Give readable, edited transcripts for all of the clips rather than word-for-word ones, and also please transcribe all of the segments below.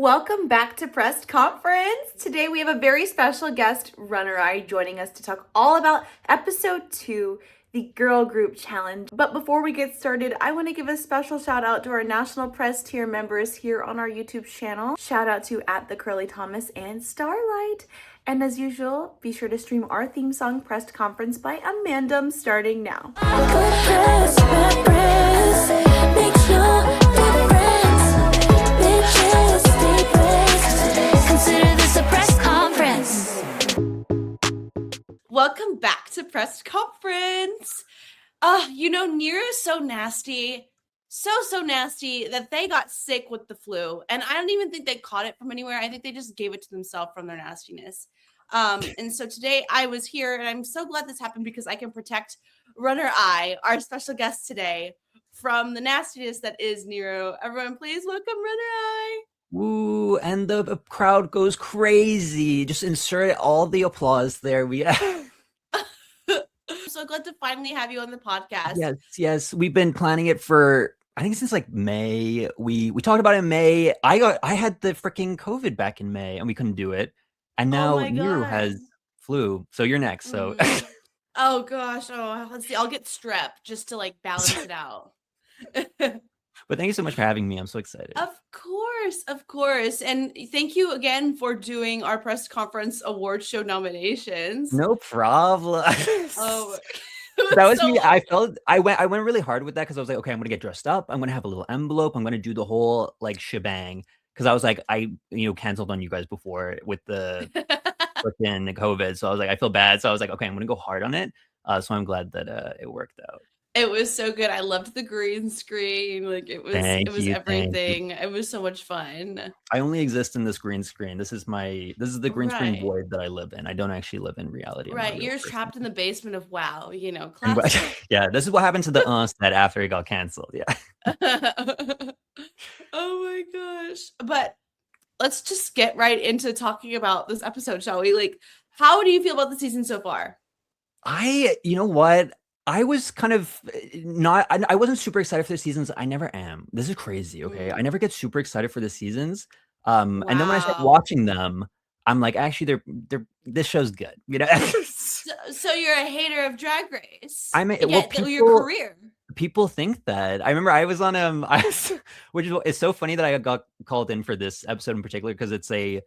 Welcome back to Press Conference. Today we have a very special guest, RunnerEye, joining us to talk all about episode 2, the Girl Group Challenge. But before we get started, I want to give a special shout out to our National Press Tier members here on our YouTube channel. Shout out to @TheCurlyThomas and Starlight. And as usual, be sure to stream our theme song, Press Conference by Amandum, starting now. Welcome back to Press Conference. Nira is so nasty, so nasty that they got sick with the flu. And I don't even think they caught it from anywhere. I think they just gave it to themselves from their nastiness. And so today I was here, and I'm so glad this happened because I can protect RunnerEye, our special guest today, from the nastiness that is Niro. Everyone, please welcome RunnerEye. Woo, and the crowd goes crazy. Just insert all the applause there. I'm so glad to finally have you on the podcast. Yes. We've been planning it for, I think, since like May. We talked about it in May. I had the freaking COVID back in May and we couldn't do it. And now Niru has flu. So you're next. So oh gosh. Oh, let's see. I'll get strep just to like balance it out. But thank you so much for having me. I'm so excited. Of course. And thank you again for doing our press conference award show nominations. No problem. Oh, that was me. I went really hard with that because I was like, okay, I'm gonna get dressed up. I'm gonna have a little envelope. I'm gonna do the whole like shebang. Because I was like, I canceled on you guys before with the freaking COVID. So I was like, I feel bad. So I was like, okay, I'm gonna go hard on it. So I'm glad that it worked out. It was so good. I loved the green screen. Like it was everything. It was so much fun. I only exist in this green screen. This is the green screen void that I live in. I don't actually live in reality. Right. You're trapped in the basement of WoW, Yeah, this is what happened to the set after it got canceled. Yeah. Oh my gosh. But let's just get right into talking about this episode, shall we? Like, how do you feel about the season so far? You know what? I was kind of I wasn't super excited for the seasons. I never am. This is crazy, okay? I never get super excited for the seasons. And then when I start watching them, I'm like, actually, this show's good, So you're a hater of Drag Race. Your career. People think that. I remember I was on which is it's so funny that I got called in for this episode in particular because it's a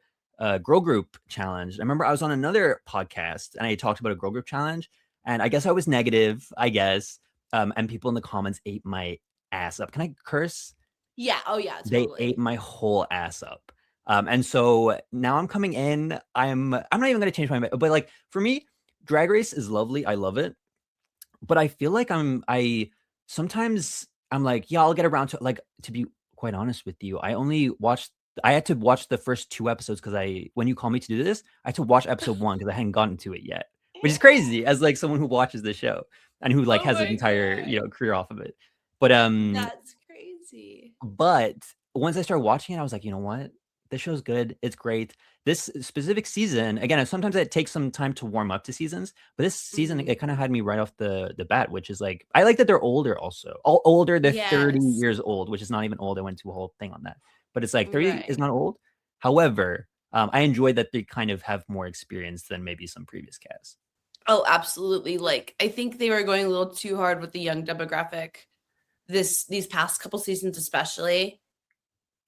girl group challenge. I remember I was on another podcast and I talked about a girl group challenge. And I guess I was negative, and people in the comments ate my ass up. Can I curse? Yeah. Oh, yeah. Totally. They ate my whole ass up. And so now I'm coming in. I'm not even going to change my mind. But like for me, Drag Race is lovely. I love it. But I feel like sometimes I'm like, yeah, I'll get around to it. Like, to be quite honest with you, I had to watch the first 2 episodes because when you call me to do this, I had to watch episode 1 because I hadn't gotten to it yet. Which is crazy as like someone who watches the show and who like has an entire career off of it. But that's crazy. But once I started watching it, I was like, you know what? This show's good. It's great. This specific season, again, sometimes it takes some time to warm up to seasons, but this season it kind of had me right off the bat, which is like I like that they're older also. Older, they're 30 years old, which is not even old. I went to a whole thing on that. But it's like 30 is not old. However, I enjoy that they kind of have more experience than maybe some previous casts. Oh, absolutely. Like, I think they were going a little too hard with the young demographic these past couple seasons, especially.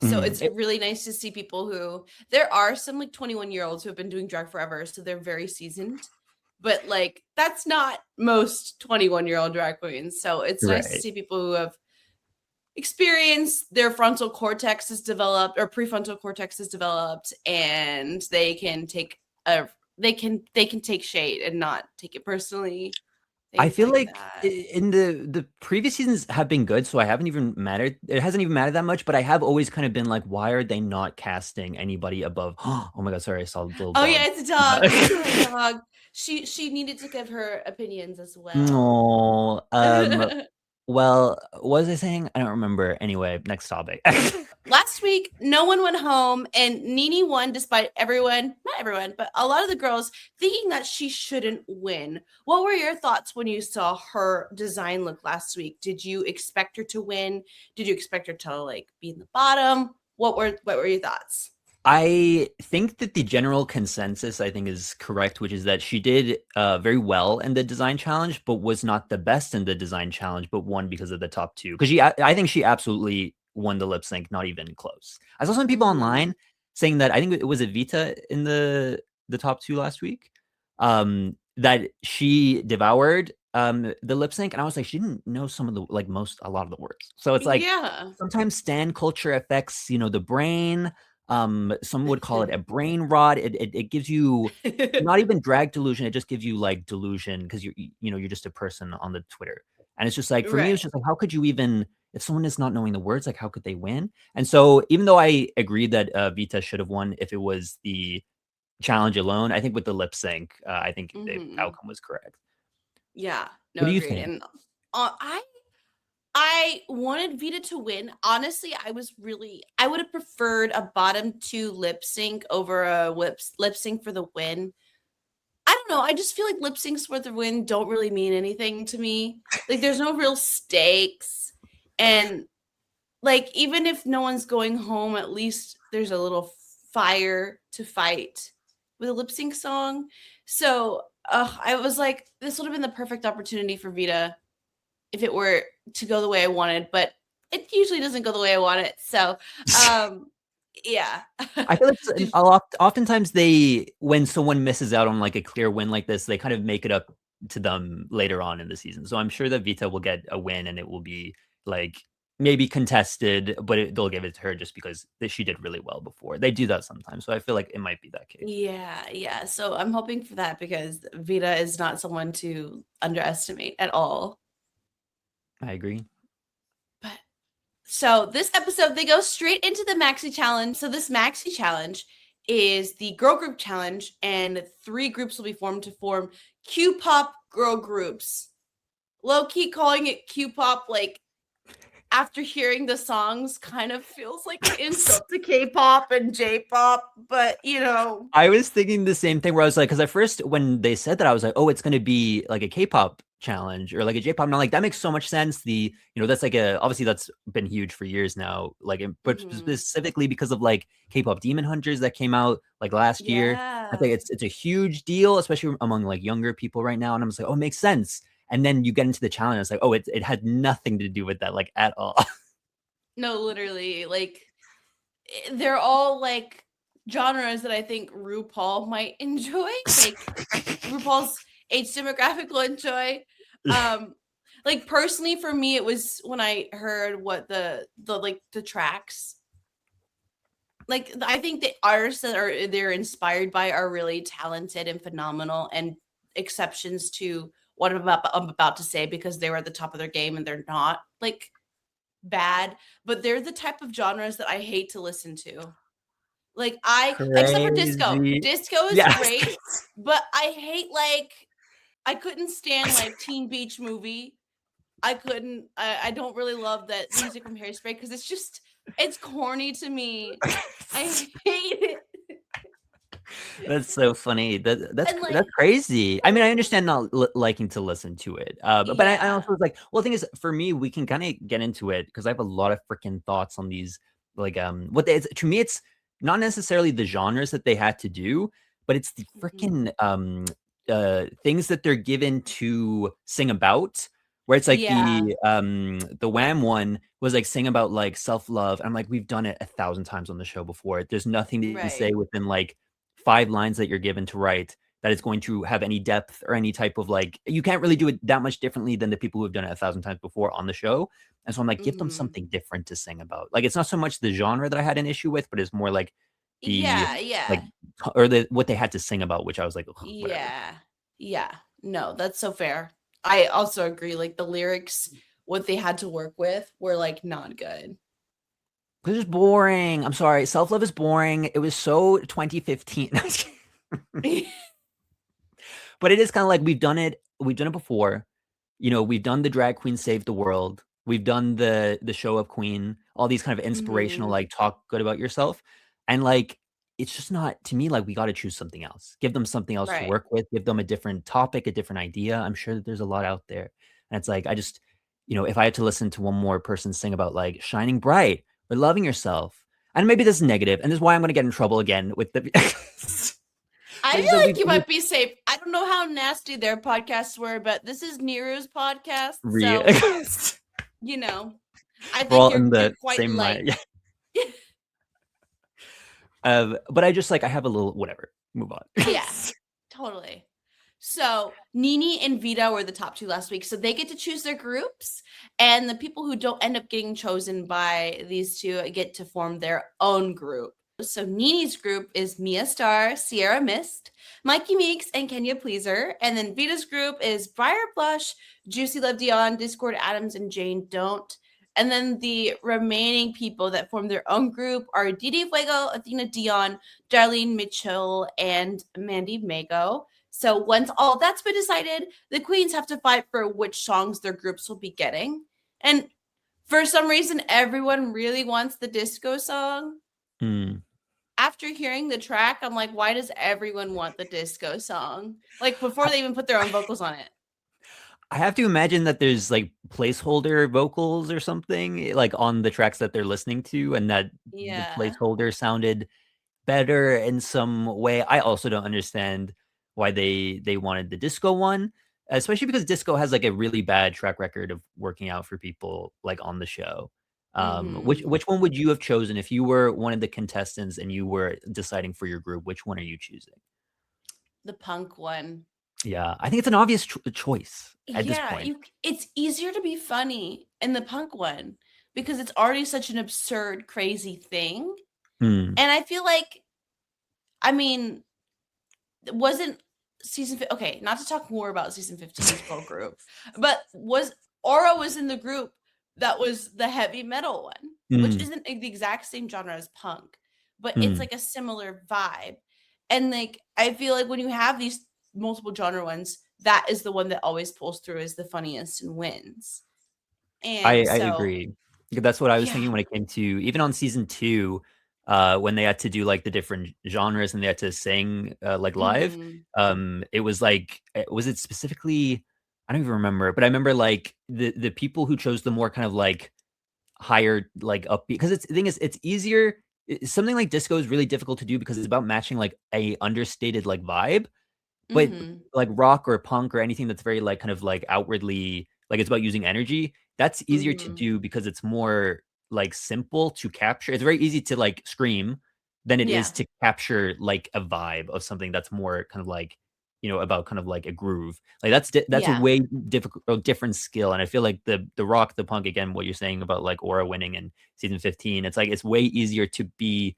So it's really nice to see people there are some like 21-year-olds who have been doing drag forever. So they're very seasoned, but like, that's not most 21-year-old drag queens. So it's nice to see people who have experienced, their frontal cortex is developed or prefrontal cortex is developed, and they can take take shade and not take it personally. I feel like in the previous seasons have been good, so I haven't even mattered. It hasn't even mattered that much, but I have always kind of been like, why are they not casting anybody above? Oh my god, sorry, I saw the little dog. Yeah, it's a dog. It's a dog. She needed to give her opinions as well. No. Well, what was I saying? I don't remember. Anyway, next topic. Last week, no one went home, and Nene won despite not everyone, but a lot of the girls thinking that she shouldn't win. What were your thoughts when you saw her design look last week? Did you expect her to win? Did you expect her to like be in the bottom? What were your thoughts? I think that the general consensus, I think, is correct, which is that she did very well in the design challenge, but was not the best in the design challenge, but won because of the top two. Because I think she absolutely won the lip sync, not even close. I saw some people online saying that I think it was Evita in the top two last week, that she devoured the lip sync, and I was like, she didn't know some of the a lot of the words. So it's like Yeah. sometimes stan culture affects the brain. Some would call it a brain rot. It gives you not even drag delusion. It just gives you like delusion because you're just a person on the Twitter. And it's just like, for me, it's Right. just like, how could you even, if someone is not knowing the words, like how could they win? And so even though I agree that Vita should have won if it was the challenge alone, I think with the lip sync, I think the outcome was correct. Yeah. What No, do you agreed. think? And I wanted Vita to win. Honestly, I would have preferred a bottom two lip sync over a lip sync for the win. I don't know. I just feel like lip syncs for the win don't really mean anything to me. Like there's no real stakes. And like even if no one's going home, at least there's a little fire to fight with a lip sync song. So I was like, this would have been the perfect opportunity for Vita if it were to go the way I wanted, but it usually doesn't go the way I want it. So, yeah. I feel like Did, oftentimes when someone misses out on like a clear win like this, they kind of make it up to them later on in the season. So I'm sure that Vita will get a win and it will be like maybe contested, but they'll give it to her just because she did really well before. They do that sometimes. So I feel like it might be that case. yeah. So I'm hoping for that because Vita is not someone to underestimate at all. I agree. But so this episode, they go straight into the Maxi Challenge. So this Maxi Challenge is the girl group challenge, and 3 groups will be formed to form Q-pop girl groups. Low key calling it Q-pop, like after hearing the songs, kind of feels like an insult to K-pop and J-pop, but I was thinking the same thing where I was like, because at first when they said that, I was like, oh, it's going to be like a K-pop challenge or like a J-pop. And I'm like, that makes so much sense. That's like obviously that's been huge for years now. Like, but specifically because of like K-pop Demon Hunters that came out like last year. I think it's a huge deal, especially among like younger people right now. And I'm just like, oh, it makes sense. And then you get into the challenge, it's like, oh, it had nothing to do with that, like at all. No, literally, like they're all like genres that I think RuPaul might enjoy, like RuPaul's age demographic will enjoy. Like personally for me, it was when I heard what the tracks. Like I think the artists that they're inspired by are really talented and phenomenal, and exceptions to what I'm about to say because they were at the top of their game and they're not like bad, but they're the type of genres that I hate to listen to. Like except for disco. Crazy. Disco is Yes. great, but I hate I couldn't stand like Teen Beach Movie. I don't really love that music from Hairspray because it's corny to me. I hate it. That's so funny. That's And like, that's crazy. I mean, I understand not liking to listen to it, but I also was like, well, the thing is, for me, we can kind of get into it because I have a lot of freaking thoughts on these. Like, to me, it's not necessarily the genres that they had to do, but it's the freaking things that they're given to sing about. Where it's like the Wham one was like sing about like self-love. I'm like, we've done it 1,000 times on the show before. There's nothing that you can say within like 5 lines that you're given to write that is going to have any depth or any type of like, you can't really do it that much differently than the people who have done it 1,000 times before on the show. And so I'm like, give them something different to sing about. Like, it's not so much the genre that I had an issue with, but it's more like like, or what they had to sing about, which I was like, whatever. Yeah. No, that's so fair. I also agree. Like the lyrics, what they had to work with were like not good. This is boring. I'm sorry. Self-love is boring. It was so 2015. But it is kind of like we've done it before. We've done the drag queen save the world. We've done the show up queen, all these kind of inspirational, like talk good about yourself. And like, it's just not, to me, like we got to choose something else. Give them something else to work with. Give them a different topic, a different idea. I'm sure that there's a lot out there. And it's like, I just, if I had to listen to one more person sing about like shining bright or loving yourself, and maybe this is negative, and this is why I'm going to get in trouble again with the. I feel like you might be safe. I don't know how nasty their podcasts were, but this is Nero's podcast, so you know, I think you're quite light. But I just like I have a little whatever. Move on. Yeah, totally. So Nini and Vita were the top 2 last week, so they get to choose their groups, and the people who don't end up getting chosen by these two get to form their own group. So Nini's group is Mia Star, Sierra Mist, Mikey Meeks, and Kenya Pleaser. And then Vita's group is Briar Blush, Juicy Love Dion, Discord Adams, and Jane Don't. And then the remaining people that form their own group are Didi Fuego, Athena Dion, Darlene Mitchell, and Mandy Mago. So once all that's been decided, the queens have to fight for which songs their groups will be getting. And for some reason, everyone really wants the disco song. After hearing the track, I'm like, why does everyone want the disco song? Like before they even put their own vocals on it. I have to imagine that there's like placeholder vocals or something like on the tracks that they're listening to, and that the placeholder sounded better in some way. I also don't understand why they wanted the disco one, especially because disco has like a really bad track record of working out for people like on the show. Which one would you have chosen if you were one of the contestants and you were deciding for your group? Which one are you choosing? The punk one. Yeah, I think it's an obvious choice at this point. It's easier to be funny in the punk one because it's already such an absurd, crazy thing. And I feel like, I mean, wasn't season okay, not to talk more about season 15's girl group, but Aura was in the group that was the heavy metal one, which isn't the exact same genre as punk, but it's like a similar vibe. And like I feel like when you have these multiple genre ones, that is the one that always pulls through as the funniest and wins. And I agree. That's what I was thinking when it came to even on season 2, when they had to do like the different genres and they had to sing like live. It was like, was it specifically? I don't even remember, but I remember like the people who chose the more kind of like higher like upbeat, because the thing is it's easier. Something like disco is really difficult to do because it's about matching like a understated like vibe, but like rock or punk or anything that's very like kind of like outwardly like it's about using energy. That's easier to do because it's more like simple to capture. It's very easy to like scream than it is to capture like a vibe of something that's more kind of like, you know, about kind of like a groove. Like that's a way different skill. And I feel like the rock, the punk, again, what you're saying about like Aura winning in season 15, it's like it's way easier to be,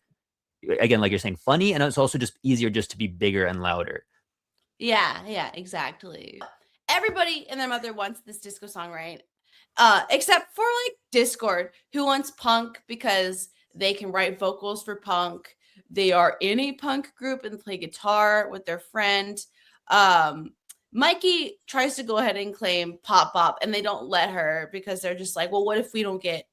again, like you're saying, funny, and it's also just easier just to be bigger and louder. Yeah, exactly. Everybody and their mother wants this disco song, right? Except for like Discord, who wants punk because they can write vocals for punk. They are in a punk group and play guitar with their friend. Mikey tries to go ahead and claim pop bop, and they don't let her because they're just like, well, what if we don't get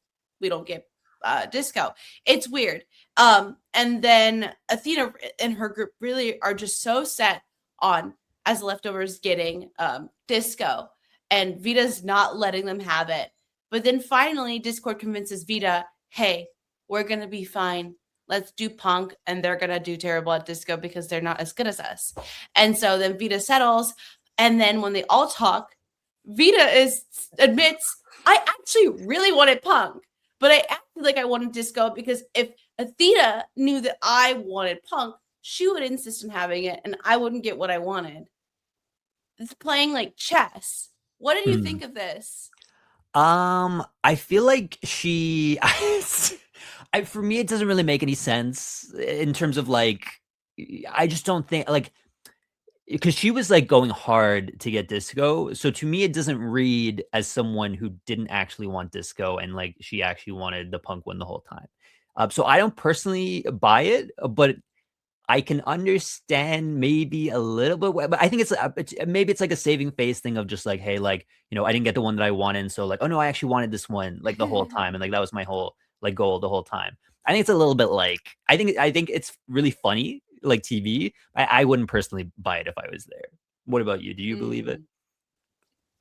disco? It's weird. And then Athena and her group really are just so set on as leftovers getting disco, and Vita's not letting them have it. But then finally Discord convinces Vita, hey, we're gonna be fine, let's do punk, and they're gonna do terrible at disco because they're not as good as us. And so then Vita settles, and then when they all talk, Vita admits, I actually really wanted punk, but I acted like I wanted disco because if Athena knew that I wanted punk, she would insist on having it and I wouldn't get what I wanted. It's playing like chess. What did you think of this? I feel like for me, it doesn't really make any sense in terms of like, I just don't think like, because she was like going hard to get disco. So to me, it doesn't read as someone who didn't actually want disco and like she actually wanted the punk one the whole time. So I don't personally buy it, but I can understand maybe a little bit, but I think it's maybe it's like a saving face thing of just like, hey, like, you know, I didn't get the one that I wanted, and so like, oh no, I actually wanted this one like the whole time, and like that was my whole like goal the whole time. I think it's a little bit like I think it's really funny like TV. I wouldn't personally buy it if I was there. What about you? Do you believe it?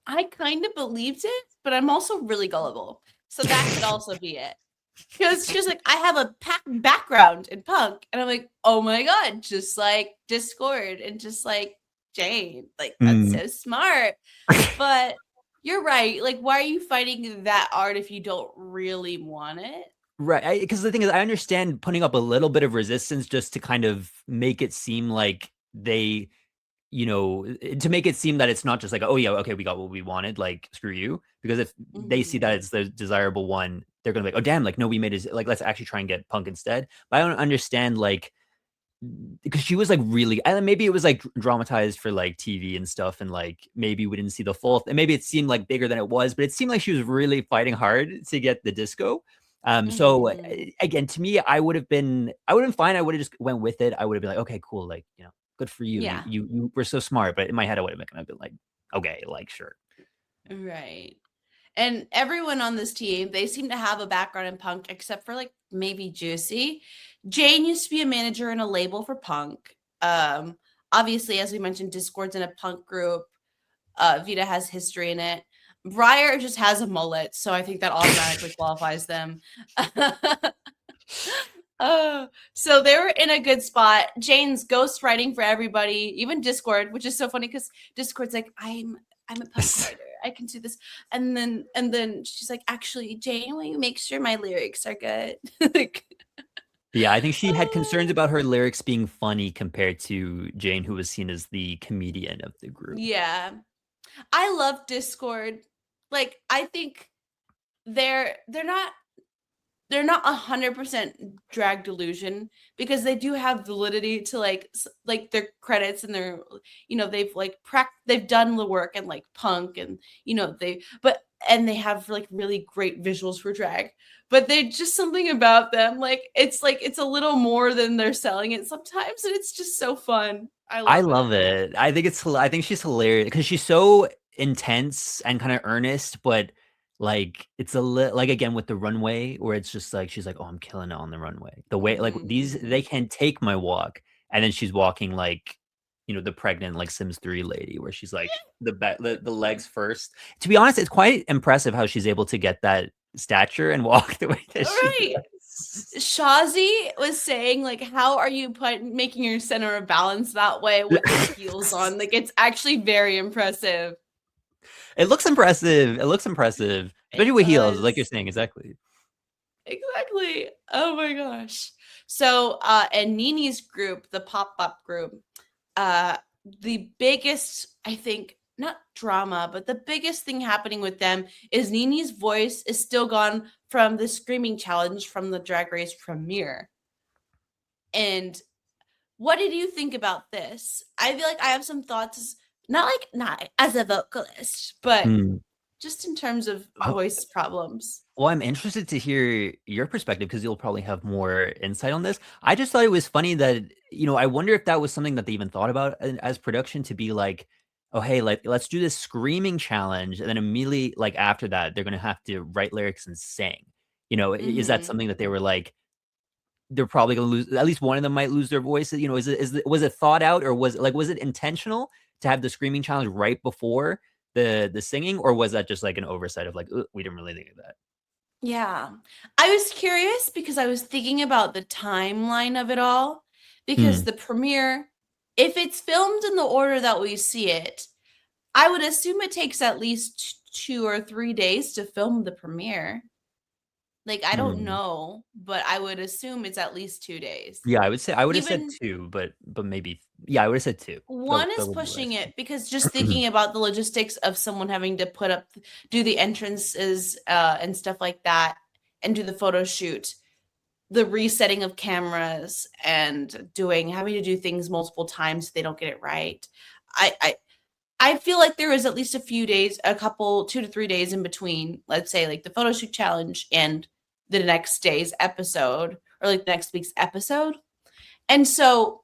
I kind of believed it, but I'm also really gullible, so that could also be it. Because she was like, I have a background in punk. And I'm like, oh my God, just like Discord and just like Jane. Like, that's so smart. But you're right. Like, why are you fighting that art if you don't really want it? Right. Because the thing is, I understand putting up a little bit of resistance just to kind of make it seem like they, to make it seem that it's not just like, oh, yeah, okay, we got what we wanted. Like, screw you. Because if they see that it's the desirable one, they're going to be like, oh, damn, like, no, we made it. Like, let's actually try and get punk instead. But I don't understand, like, because she was like really, and maybe it was like dramatized for like TV and stuff, and like maybe we didn't see the full, and maybe it seemed like bigger than it was, but it seemed like she was really fighting hard to get the disco. So again, to me, I would have been fine. I would have just went with it. I would have been like, okay, cool, like good for you. Yeah. You were so smart. But in my head, I would have been like, okay, like sure. Right. And everyone on this team, they seem to have a background in punk, except for like maybe Juicy. Jane used to be a manager in a label for punk. Obviously, as we mentioned, Discord's in a punk group. Vita has history in it. Briar just has a mullet, so I think that automatically qualifies them. So they were in a good spot. Jane's ghostwriting for everybody, even Discord, which is so funny because Discord's like, I'm a punk writer. I can do this. And then she's like, actually, Jane, will you make sure my lyrics are good? Like, yeah, I think she had concerns about her lyrics being funny compared to Jane, who was seen as the comedian of the group. Yeah. I love Discord. Like, I think they're not 100% drag delusion because they do have validity to like their credits and their they've like they've done the work and like punk and and they have like really great visuals for drag, but they just something about them like it's a little more than they're selling it sometimes, and it's just so fun. I love it. I think she's hilarious because she's so intense and kind of earnest, but like it's a like again with the runway where it's just like she's like, oh, I'm killing it on the runway. The way like they can't take my walk, and then she's walking like the pregnant like Sims 3 lady where she's like the legs first. To be honest, it's quite impressive how she's able to get that stature and walk the way that she does. Shazi was saying, like, how are you making your center of balance that way with the heels on? Like, it's actually very impressive. It looks impressive. Especially with heels, like you're saying, exactly. Exactly. Oh my gosh. So, and Nini's group, the pop-up group, the biggest, I think, not drama, but the biggest thing happening with them is Nini's voice is still gone from the screaming challenge from the Drag Race premiere. And what did you think about this? I feel like I have some thoughts, not as a vocalist, but just in terms of voice problems. Well, I'm interested to hear your perspective because you'll probably have more insight on this. I just thought it was funny that, I wonder if that was something that they even thought about as production to be like, oh, hey, like, let's do this screaming challenge. And then immediately, like, after that, they're going to have to write lyrics and sing. Is that something that they were like, they're probably going to lose, at least one of them might lose their voice? Was it thought out, or was it intentional to have the screaming challenge right before the singing, or was that just like an oversight of like, we didn't really think of that? Yeah. I was curious because I was thinking about the timeline of it all, because the premiere, if it's filmed in the order that we see it, I would assume it takes at least 2 or 3 days to film the premiere. Like, I don't know, but I would assume it's at least 2 days. Yeah, I would have said 2, but maybe, yeah, I would have said 2. One is pushing it because just thinking about the logistics of someone having to do the entrances and stuff like that, and do the photo shoot, the resetting of cameras, and having to do things multiple times so they don't get it right. I feel like there is at least a few days, 2 to 3 days in between, let's say like the photo shoot challenge and the next day's episode, or like the next week's episode. And so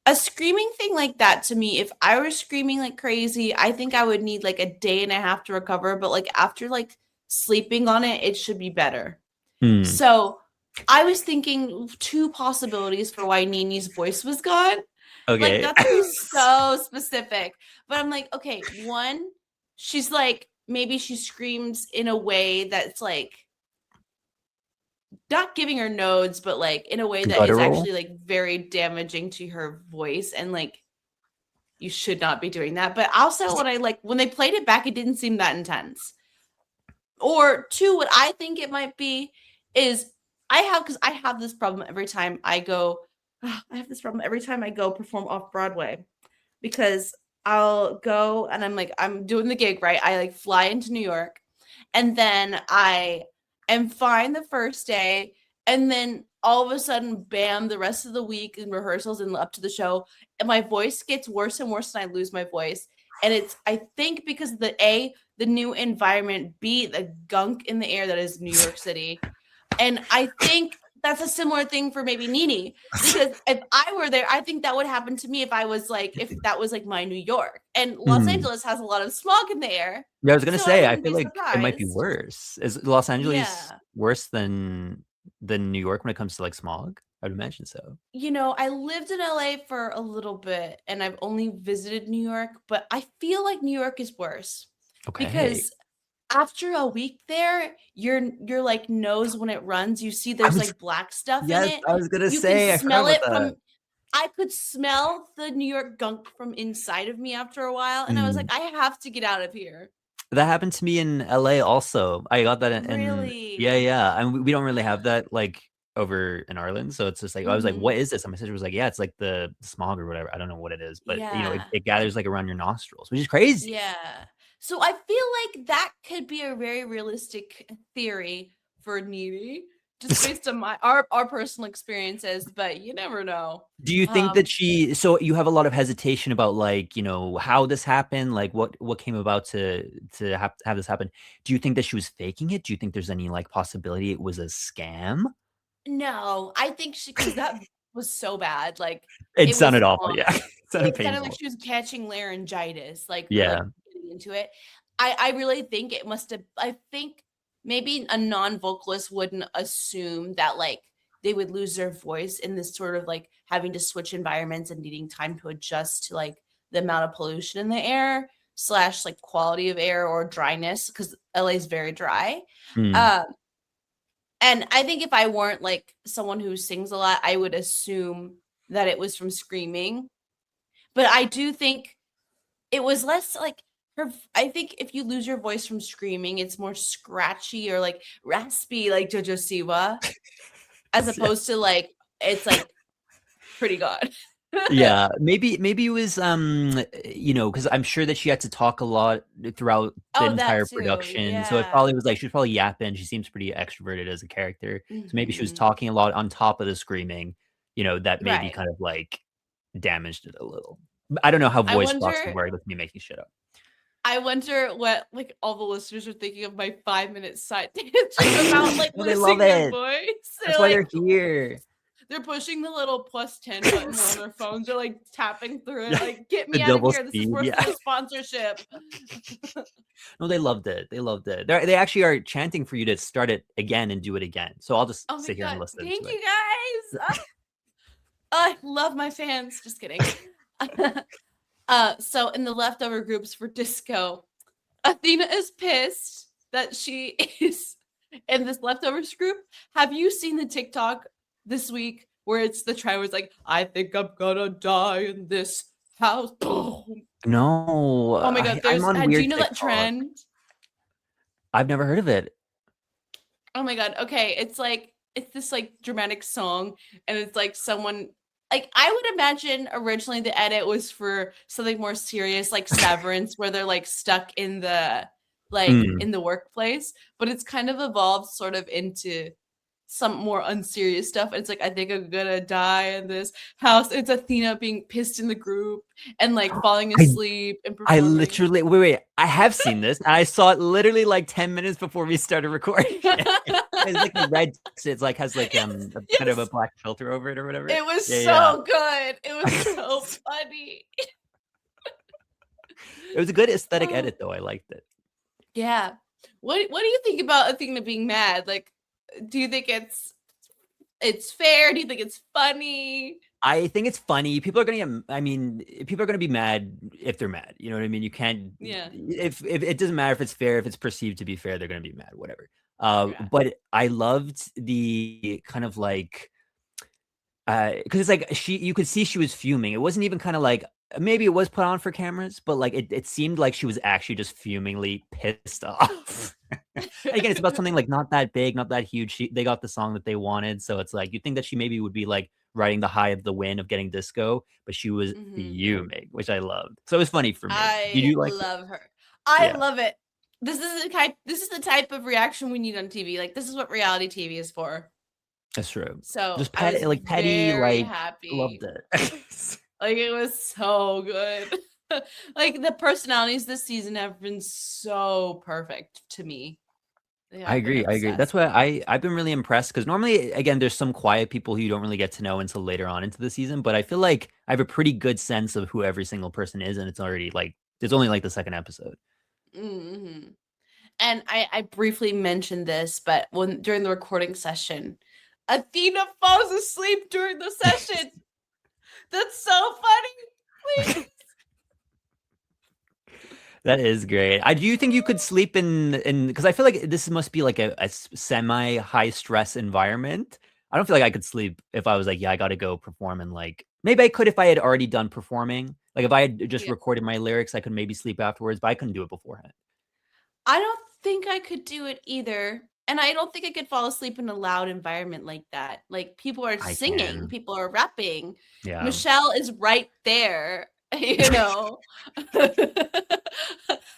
a screaming thing like that, to me, if I were screaming like crazy, I think I would need like a day and a half to recover. But like after like sleeping on it, it should be better. So I was thinking 2 possibilities for why Nini's voice was gone. Okay. Like, that's so specific. But I'm like, okay, one, she's like, maybe she screams in a way that's like not giving her nodes, but like in a way that is Guttural? actually like very damaging to her voice, and like you should not be doing that. But also when they played it back, it didn't seem that intense. Or two, what I think it might be is because I have this problem every time I go. I have this problem every time I go perform off Broadway, because I'll go and I'm doing the gig, right? I like fly into New York, and then I am fine the first day, and then all of a sudden, bam, the rest of the week in rehearsals and up to the show, and my voice gets worse and worse, and I lose my voice. And it's, I think, because of the new environment, B, the gunk in the air that is New York City. And I think that's a similar thing for maybe Nini, because if I were there, I think that would happen to me if that was like my New York. And Los Angeles has a lot of smog in the air. Yeah, I was gonna So I say, I wouldn't feel be like it might be surprised. worse. Is Los Angeles Yeah. worse than New York when it comes to like smog? I would imagine so. I lived in LA for a little bit and I've only visited New York, but I feel like New York is worse Okay. because after a week there, your like nose, when it runs, you see I there's was like black stuff in Yes, it. I was gonna You can say, I forgot smell about it that. from I could smell the New York gunk from inside of me after a while, and I was like, Mm. I have to get out of here. That happened to me in LA also. I got that in Really? yeah, yeah, and we don't really have that, like, over in Ireland, so it's just like I was like, "What Mhm. is this?" And my sister was like, "Yeah, it's like the smog or whatever." I don't know what it is, but, Yeah. it gathers, like, around your nostrils, which is crazy. Yeah. So I feel like that could be a very realistic theory for Needy, just based on our personal experiences, but you never know. Do you think that Um, so you have a lot of hesitation about, like, how this happened, like, what came about to have this happen? Do you think that she was faking it? Do you think there's any, like, possibility it was a scam? no, I think because that was so bad, like, It it was sounded awful, wrong. yeah. It sounded It sounded like painful. she was catching laryngitis, Yeah. getting into it. I really think it must have I think maybe a non-vocalist wouldn't assume that, like, they would lose their voice in this sort of, like, having to switch environments and needing time to adjust to, like, the amount of pollution in the air slash, like, quality of air or dryness, because LA is very dry. Mm. Um, and I think if I weren't, like, someone who sings a lot, I would assume that it was from screaming. But I do think it was less like I think if you lose your voice from screaming, it's more scratchy or like raspy, like JoJo Siwa, as Yeah. opposed to like it's like pretty good. Yeah, maybe it was, because I'm sure that she had to talk a lot throughout the Oh, that entire too. production, so it Yeah. probably was like she was probably yapping, she seems pretty extroverted as a character, so maybe she was Mhm. talking a lot on top of the screaming, that maybe Right. kind of, like, damaged it a little. I don't know how I voice boxes wonder work, with me making shit up. I wonder what like all the listeners are thinking of my 5-minute side tangent about like No, they love losing their it. voice. That's They're why they're like here. they're pushing the little +10 button on their phones. They're like tapping through it, Yeah, like, get the me out of double here. This is speed, worse yeah. than a sponsorship. No, they loved it, they loved it. They actually are chanting for you to start it again and do it again, so I'll just Oh my sit here and god. listen to Thank it. you guys. I love my fans. Just kidding. So in the leftover groups for disco, Athena is pissed that she is in this leftovers group. Have you seen the TikTok this week where it's the trend where it's like, I think I'm gonna die in this house? Boom. No, Oh my god, I'm on do weird you know that TikTok. trend? I've never heard of it. Oh my god, okay, it's this, like, dramatic song, and it's, like, someone like, I would imagine originally the edit was for something more serious, like Severance, where they're, like, stuck Mm. in the workplace, but it's kind of evolved sort of into some more unserious stuff. It's like, I think I'm gonna die in this house. It's Athena being pissed in the group and, like, falling I asleep and I performing. literally wait, I have seen this, and I saw it literally, like, 10 minutes before we started recording. It's like the red it's like has, like, Yes, a kind of a yes. black filter over it or whatever. It was Yeah, yeah. so good. It was so funny. It was a good aesthetic Oh, edit, though, I liked it. yeah. What do you think about Athena being mad? Like, do you think it's fair? Do you think it's funny? I think it's funny. People are gonna get I mean, people are gonna be mad if they're mad, you know what I mean? You can't Yeah. if it doesn't matter if it's fair, if it's perceived to be fair, they're gonna be mad, whatever. Yeah. But I loved the kind of like, because it's like you could see she was fuming. It wasn't even kind of like, maybe it was put on for cameras, but like it seemed like she was actually just fumingly pissed off. Again, it's about something like not that big, not that huge. They got the song that they wanted, so it's like you think that she maybe would be like riding the high of the win of getting disco, but she was Mhm. fuming, which I loved. So it was funny for me. Did I you like it? love her. I Yeah, love it. This is the type of reaction we need on TV. Like this is what reality TV is for. that's true. So Just I was petty, very like loved happy. it. Like it was so good. Like the personalities this season have been so perfect to me. Yeah, I I've been agree. I agree. That's obsessed. why I've been really impressed because normally, again, there's some quiet people who you don't really get to know until later on into the season. But I feel like I have a pretty good sense of who every single person is, and it's already like there's only like the second episode. Hmm. And I briefly mentioned this, but when during the recording session, Athena falls asleep during the session. That's so funny. Please. That is great. I do you think you could sleep in because I feel like this must be like a semi high stress environment. I don't feel like I could sleep if I was like, yeah, I got to go perform and like maybe I could if I had already done performing. Like if I had just Yeah. recorded my lyrics, I could maybe sleep afterwards, but I couldn't do it beforehand. I don't think I could do it either. And I don't think I could fall asleep in a loud environment like that. Like people are I singing, can. people are rapping. Yeah. Michelle is right there, you know.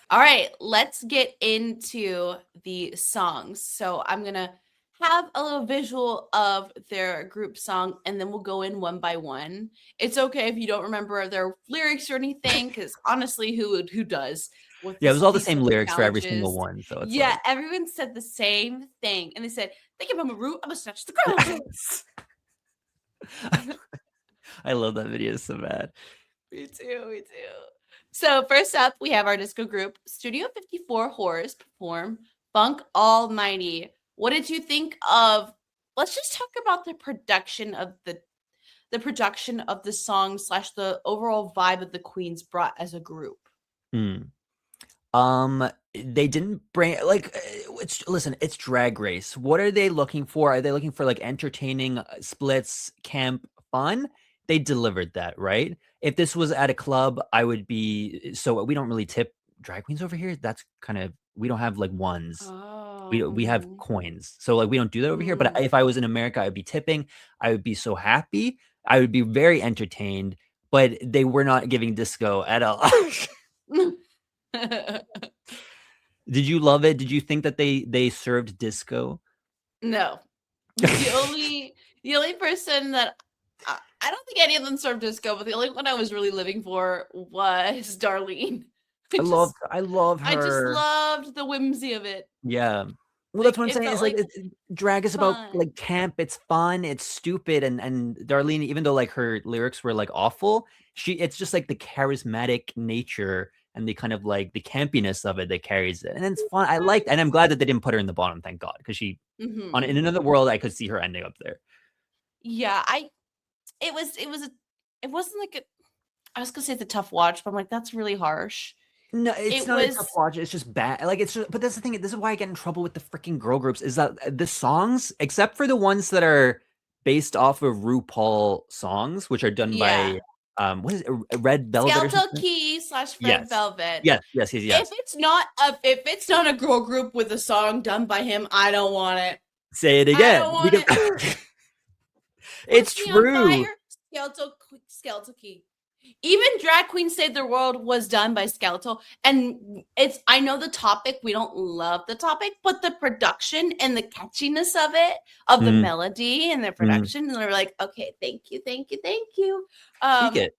All right, let's get into the songs. So I'm going to have a little visual of their group song and then we'll go in one by one. It's okay if you don't remember their lyrics or anything cuz honestly who does with Yeah, it was all the these same sort of lyrics for every single challenges? one, so it's Yeah, like everyone said the same thing and they said, "Think if I'm a root, I'm gonna snatch the crown from you." I love that video so bad. Me too, me too. So first up, we have our disco group, Studio 54 Horrors perform Funk Almighty. What did you think of? Let's just talk about the production of the production of the song slash the overall vibe that the Queens brought as a group. Mm. They didn't bring like it's Drag Race. What are they looking for? Are they looking for like entertaining splits, camp, fun? They delivered that, right? If this was at a club, I would be so we don't really tip drag queens over here. That's kind of we don't have like ones. Oh, We have coins. So like we don't do that over here, but if I was in America, I'd be tipping. I would be so happy. I would be very entertained, but they were not giving disco at all. Did you love it? Did you think that they served disco? No. The only person that I don't think any of them served disco, but the only one I was really living for was Darlene. I love I just her. loved the whimsy of it. Yeah. Well, that's Like what I'm it saying felt is like like drag is about fun. like camp. It's fun. It's stupid. And Darlene, even though like her lyrics were like awful, it's just like the charismatic nature and the kind of like the campiness of it that carries it. And it's fun. And I'm glad that they didn't put her in the bottom. Thank God, because in Mhm. another world, I could see her ending up there. Yeah, it wasn't like a I was gonna say it's a tough watch, but I'm like, that's really harsh. No, it's It not a tough was watch. It's just bad. Like it's just, but that's the thing. This is why I get in trouble with the freaking girl groups. Is that the songs, except for the ones that are based off of RuPaul songs, which are done yeah. by what is it, Red Velvet or Skeletal something? Key slash Red Yes, Velvet. yes. If it's not a girl group with a song done by him, I don't want it. Say it I don't again want because it. it's Puts me on true. fire. Skeletal Key. Even Drag Queen Save the World was done by Skeletal, and I know the topic, we don't love the topic, but the production and the catchiness of it, of the Mm, melody and the mm. production, and they're like, okay, thank you, thank you, thank you. Speak it.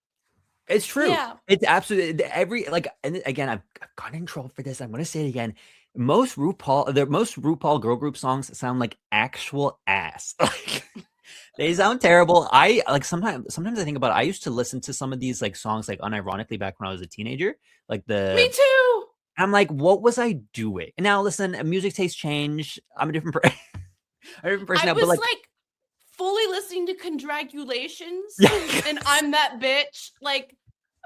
It's true. Yeah. It's absolutely every like, and again, I've gotten in trouble for this. I'm gonna say it again. The most RuPaul girl group songs sound like actual ass. Like they sound terrible. I like sometimes I think about it. I used to listen to some of these like songs like unironically back when I was a teenager. Like Me too. I'm like, what was I doing? Now listen, music tastes change. I'm a different a different person I now, but was like like fully listening to Congratulations yeah. and I'm that bitch. Like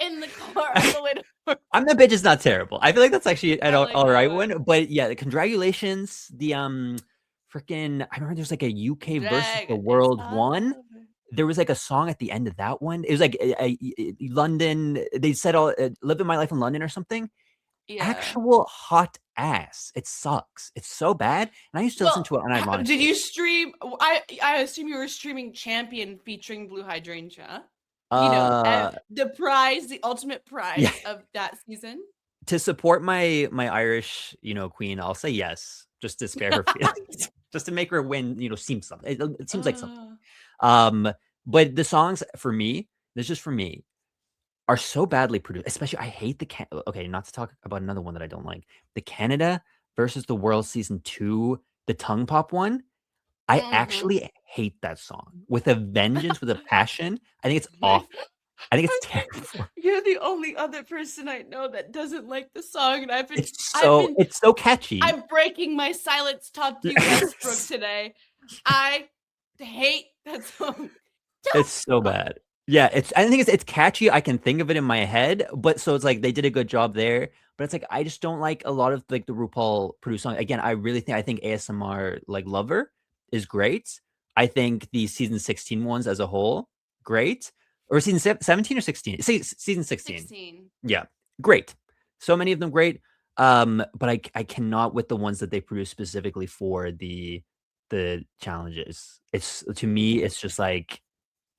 in the car on the way to work. I'm the bitch is not terrible. I feel like that's actually an like all right that one. But yeah, the congratulations. The freaking I remember there's like a UK versus Drag the is world one. over. There was like a song at the end of that one. It was like London. They said all living my life in London or something. Yeah. Actual hot ass. It sucks. It's so bad. And I used to listen to it unironically. Did you stream? I assume you were streaming Champion featuring Blue Hydrangea. You know, the prize, the ultimate prize of that season. To support my Irish, queen, I'll say yes, just to spare her feelings, just to make her win, seem something. It seems like something. But the songs for me, this is just for me, are so badly produced. Especially, I hate the okay, not to talk about another one that I don't like. The Canada versus the World Season 2, the tongue pop one. I actually hate that song with a vengeance, with a passion. I think it's awful. I think it's terrible. You're the only other person I know that doesn't like the song, and it's so catchy. I'm breaking my silence. Talk to you, Westbrook, today. I hate that song. It's so bad. Yeah, I think it's catchy. I can think of it in my head, but so it's like they did a good job there. But it's like I just don't like a lot of like the RuPaul produced song. Again, I think ASMR like Lover is great. I think the season 16 ones as a whole, great. Or season 17 or 16? Season 16. 16. Yeah, great. So many of them great. But I cannot with the ones that they produce specifically for the challenges. It's to me, it's just like,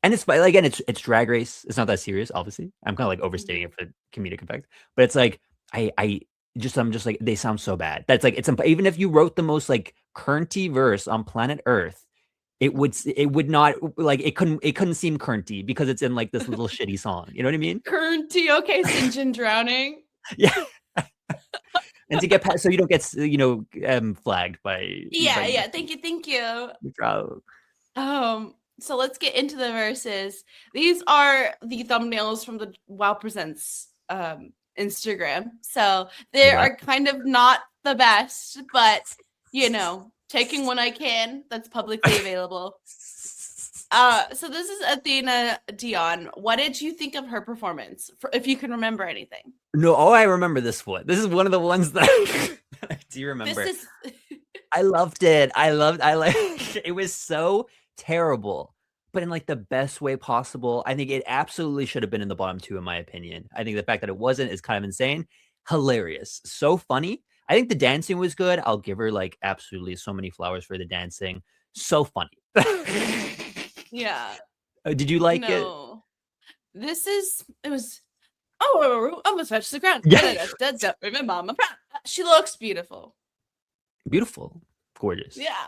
and it's again, it's Drag Race. It's not that serious, obviously. I'm kind of like overstating it for comedic effect, but it's like I'm just like they sound so bad. That's like even if you wrote the most like curnty verse on planet Earth, it would not like it couldn't seem curnty because it's in like this little shitty song. You know what I mean? Curnty, okay, Sinjin drowning. Yeah. And to get past, so you don't get flagged by yeah. Thank you. So let's get into the verses. These are the thumbnails from the Wow Presents Instagram. So they are kind of not the best, but taking what I can that's publicly available. So this is Athena Dion. What did you think of her performance? If you can remember anything. No, I remember this one. This is one of the ones that I do remember. I loved it. It was so terrible, but in like the best way possible. I think it absolutely should have been in the bottom 2, in my opinion. I think the fact that it wasn't is kind of insane. Hilarious. So funny. I think the dancing was good. I'll give her like absolutely so many flowers for the dancing. So funny. Yeah. Did you like it? It was almost touched the ground. Yeah. Remember, she looks beautiful. Beautiful. Gorgeous. Yeah.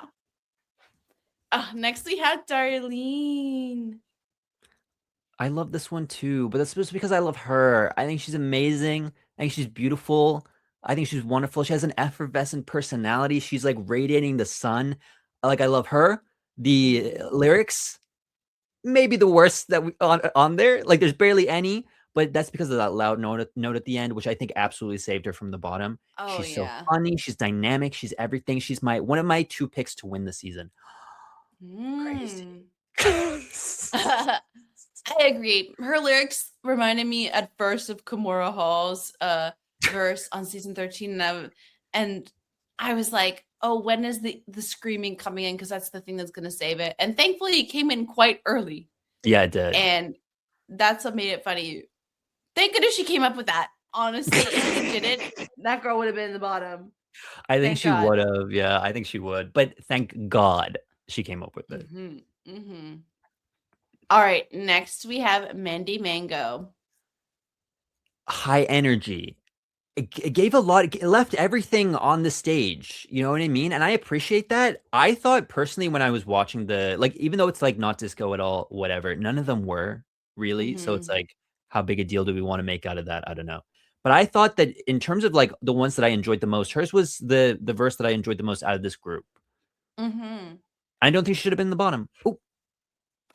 Next we have Darlene. I love this one too, but that's just because I love her. I think she's amazing. I think she's beautiful. I think she's wonderful. She has an effervescent personality. She's like radiating the sun. Like I love her. The lyrics, maybe the worst that on there. Like there's barely any, but that's because of that loud note at the end, which I think absolutely saved her from the bottom. She's so funny. She's dynamic. She's everything. She's one of my 2 picks to win the season. Crazy. I agree. Her lyrics reminded me at first of Kimora Hall's verse on season 13, and I was like, oh, when is the screaming coming in? Because that's the thing that's going to save it. And thankfully, it came in quite early. Yeah, it did. And that's what made it funny. Thank goodness she came up with that. Honestly, if she didn't, that girl would have been in the bottom. I think she would have. Yeah, I think she would. But thank God she came up with it. All right, next we have Mandy Mango. High energy. It gave a lot. It left everything on the stage. You know what I mean? And I appreciate that. I thought personally when I was watching even though it's like not disco at all, whatever, none of them were really. So it's like, how big a deal do we want to make out of that? I don't know. But I thought that in terms of like the ones that I enjoyed the most, hers was the verse that I enjoyed the most out of this group. I don't think she should have been in the bottom. Ooh.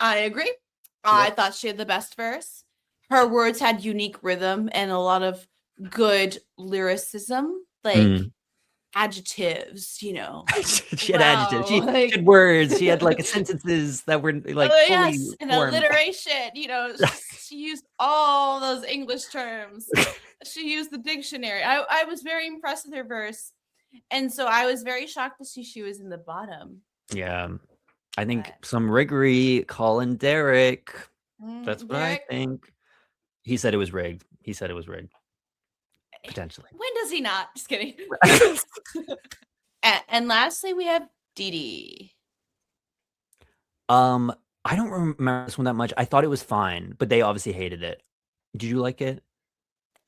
I agree. I thought she had the best verse. Her words had unique rhythm and a lot of good lyricism, like adjectives, she had adjectives. She had words. She had like sentences that were like fully and alliteration. She used all those English terms. She used the dictionary. I was very impressed with her verse. And so I was very shocked to see she was in the bottom. Yeah. I think some riggery, Colin Derrick. That's what Derek, I think. He said it was rigged. He said it was rigged. Potentially. When does he not? Just kidding. And lastly, we have Dee Dee. I don't remember this one that much. I thought it was fine, but they obviously hated it. Did you like it?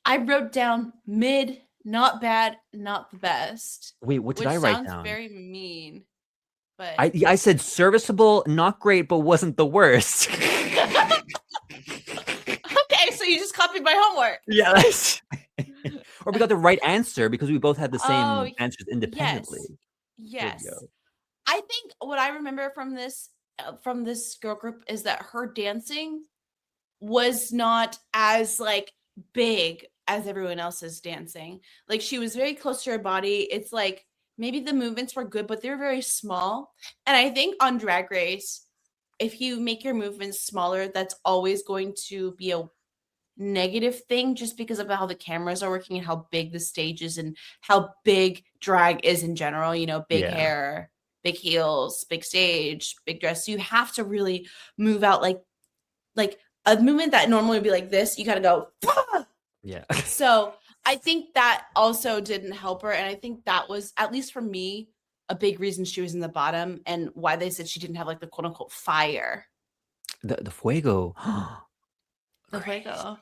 I wrote down mid, not bad, not the best. Wait, what did I write down? Which sounds very mean. But I said serviceable, not great, but wasn't the worst. Okay, so you just copied my homework. Yes. Or we got the right answer because we both had the same answers independently. Yes. I think what I remember from this girl group is that her dancing was not as like big as everyone else's dancing. Like she was very close to her body. It's like maybe the movements were good, but they were very small. And I think on Drag Race, if you make your movements smaller, that's always going to be a negative thing just because of how the cameras are working and how big the stage is and how big drag is in general, you know, big hair, big heels, big stage, big dress. So you have to really move out like a movement that normally would be like this, you gotta go. Yeah. So I think that also didn't help her. And I think that was, at least for me, a big reason she was in the bottom and why they said she didn't have like the quote unquote fire. The fuego. The fuego.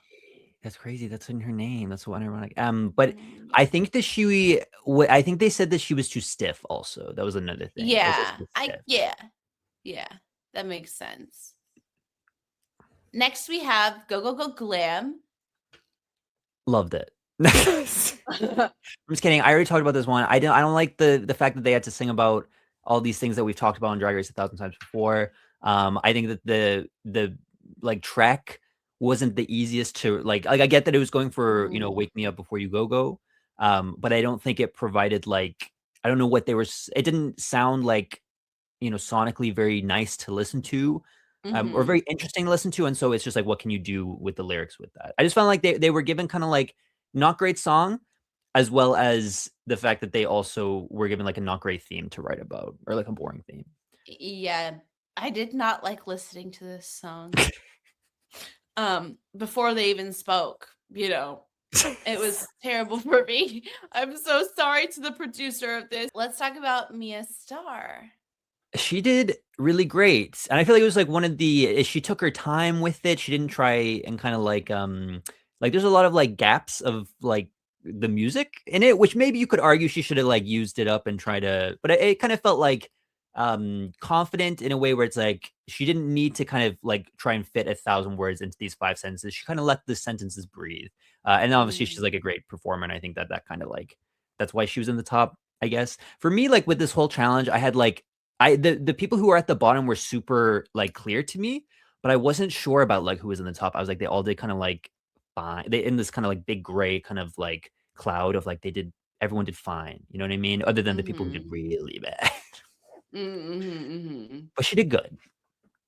That's crazy. That's in her name. That's so ironic. But I think that I think they said that she was too stiff also. That was another thing. Yeah. Yeah. That makes sense. Next we have Go Go Go Glam. Loved it. I'm just kidding. I already talked about this one. I don't like the fact that they had to sing about all these things that we've talked about on Drag Race 1,000 times before. I think that the like track wasn't the easiest to like I get that it was going for, you know, Wake Me Up Before You Go Go. But I don't think it provided like, I don't know what it didn't sound like, you know, sonically very nice to listen to. Or very interesting to listen to. And so it's just like, what can you do with the lyrics with that? I just found like they were given kind of like not great song, as well as the fact that they also were given like a not great theme to write about, or like a boring theme. Yeah, I did not like listening to this song. Before they even spoke, you know, it was terrible for me. I'm so sorry to the producer of this. Let's talk about Mia Starr. She did really great. And I feel like it was like one of she took her time with it. She didn't try and kind of like there's a lot of like gaps of like the music in it, which maybe you could argue she should have like used it up and try to, but it kind of felt like confident in a way where it's like she didn't need to kind of like try and fit 1,000 words into these 5 sentences. She kind of let the sentences breathe. And obviously she's like a great performer. And I think that kind of like, that's why she was in the top, I guess. For me, like with this whole challenge, I had like, the people who were at the bottom were super like clear to me, but I wasn't sure about like who was in the top. I was like, they all did kind of like fine. They in this kind of like big gray kind of like cloud of like everyone did fine. You know what I mean? Other than the people who did really bad. But she did good.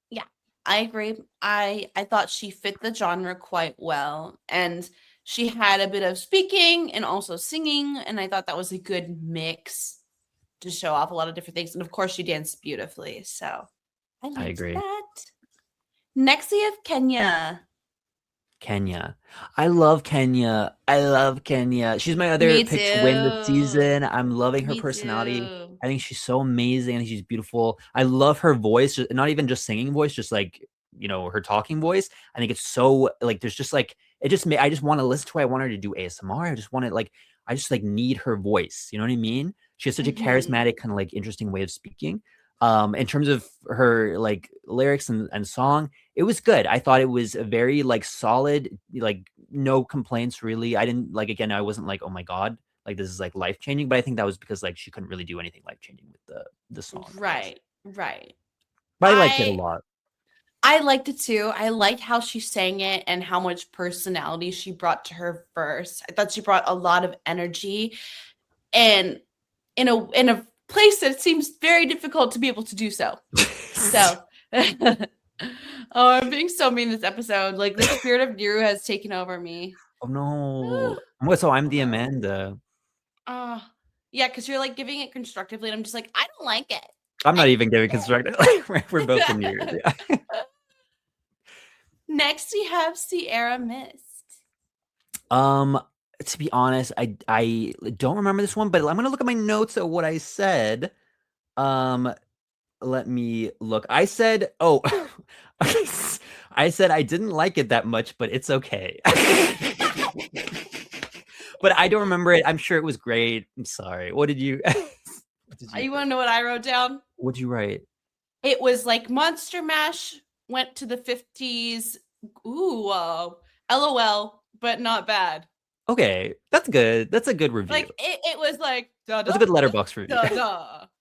Yeah, I agree. I thought she fit the genre quite well, and she had a bit of speaking and also singing, and I thought that was a good mix to show off a lot of different things. And of course, she danced beautifully. So I agree. That. Next, we have Kenya. I love Kenya. She's my other pick to win this season. I'm loving her personality. Too. I think she's so amazing. I think she's beautiful. I love her voice, not even just singing voice, just like, you know, her talking voice. I think it's so like, there's just like, I just want to listen to her. I want her to do ASMR. I just want to like, I just like need her voice. You know what I mean? She has such a charismatic kind of like interesting way of speaking. In terms of her like lyrics and song, it was good. I thought it was a very like solid, like no complaints really. I didn't like, again, I wasn't like, oh my God, like this is like life changing, but I think that was because like she couldn't really do anything life changing with the song. Right. But I liked it a lot. I liked it too. I liked how she sang it and how much personality she brought to her verse. I thought she brought a lot of energy, and in a place that seems very difficult to be able to do so. So Oh, I'm being so mean this episode. Like the spirit of Niru has taken over me. Oh no. What? So I'm the Amanda. Yeah, because you're like giving it constructively, and I'm just like, I don't like it. I'm not even giving constructive. We're both in yours. Yeah. Next, we have Sierra Mist. To be honest, I don't remember this one, but I'm gonna look at my notes at what I said. Let me look. I said, oh, I said I didn't like it that much, but it's okay. But I don't remember it. I'm sure it was great. I'm sorry. What did you? You want to know what I wrote down? What'd you write? It was like Monster Mash went to the 50s. Ooh, LOL, but not bad. Okay, that's good. That's a good review. Like it was like that's a good letterbox review.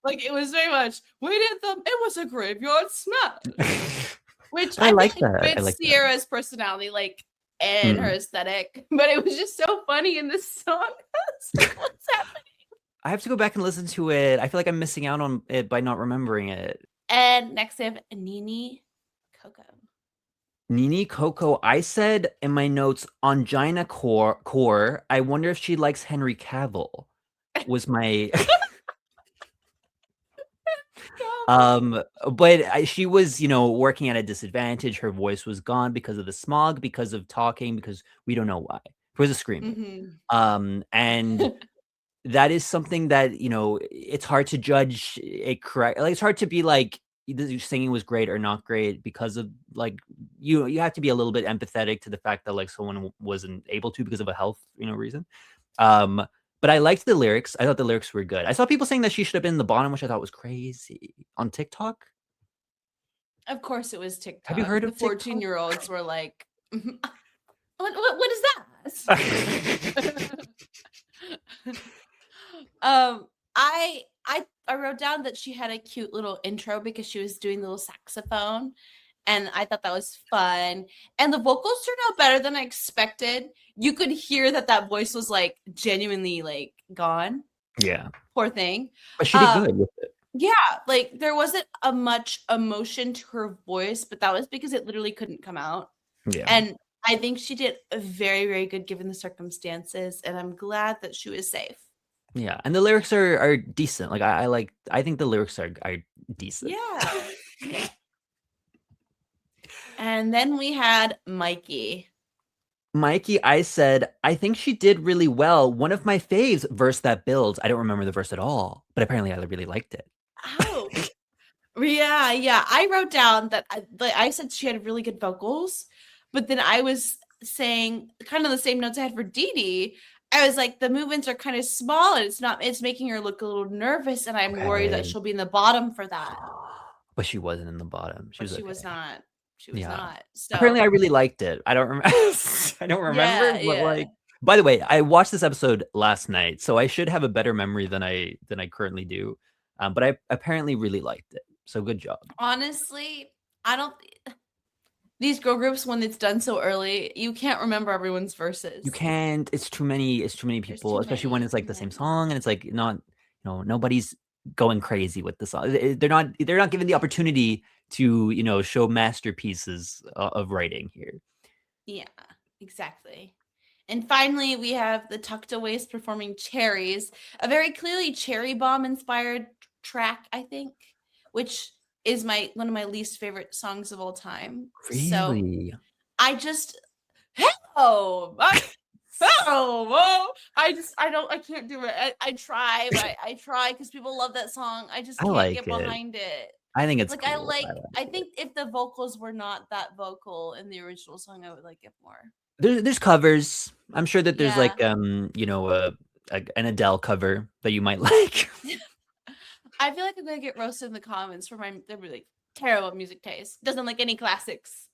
Like it was very much. We did them. It was a graveyard smash, which I like that. Fits I like Sierra's personality, like and her aesthetic. But it was just so funny in this song. Like, what's happening? I have to go back and listen to it. I feel like I'm missing out on it by not remembering it. And next we have Nini Coco. Nini Coco, I said in my notes, angina core. I wonder if she likes Henry Cavill. Was my but she was, working at a disadvantage. Her voice was gone because of the smog, because of talking, because we don't know why. It was a scream. And that is something that, it's hard to judge it correct. Like, it's hard to be like, the singing was great or not great because of like, you have to be a little bit empathetic to the fact that like someone wasn't able to because of a health, reason. But I liked the lyrics. I thought the lyrics were good. I saw people saying that she should have been in the bottom, which I thought was crazy on TikTok. Of course, it was TikTok. Have you heard of the 14-year-olds were like, what is that? I wrote down that she had a cute little intro because she was doing the little saxophone, and I thought that was fun. And the vocals turned out better than I expected. You could hear that voice was like genuinely like gone. Yeah, poor thing. But she did good with it. Yeah, like there wasn't a much emotion to her voice, but that was because it literally couldn't come out. Yeah, and I think she did a very, very good given the circumstances, and I'm glad that she was safe. Yeah, and the lyrics are decent. Like I think the lyrics are decent. Yeah. And then we had Mikey. Mikey, I said, I think she did really well. One of my faves, verse that builds. I don't remember the verse at all, but apparently I really liked it. Oh, yeah. I wrote down that I said she had really good vocals, but then I was saying kind of the same notes I had for Dee Dee. I was like, the movements are kind of small, and it's making her look a little nervous, and I'm worried that she'll be in the bottom for that. But she wasn't in the bottom. She was not. She was not. So apparently I really liked it. I don't remember. I don't remember. Yeah, but like, by the way, I watched this episode last night, so I should have a better memory than I currently do. But I apparently really liked it. So good job. Honestly, I don't. These girl groups, when it's done so early, you can't remember everyone's verses. You can't. It's too many people, especially when it's like the same song and it's like not, nobody's going crazy with the song. They're not given the opportunity to, show masterpieces of writing here. Yeah, exactly. And finally, we have the Tucked Aways performing Cherries, a very clearly Cherry Bomb inspired track, I think, which is one of my least favorite songs of all time. Really? So I just I can't do it. I try, but I try because people love that song. I just can't get behind it. I think it's like cool. I think if the vocals were not that vocal in the original song, I would like it more. There's covers. I'm sure that there's like an Adele cover that you might like. I feel like I'm gonna get roasted in the comments for they're really terrible music taste. Doesn't like any classics.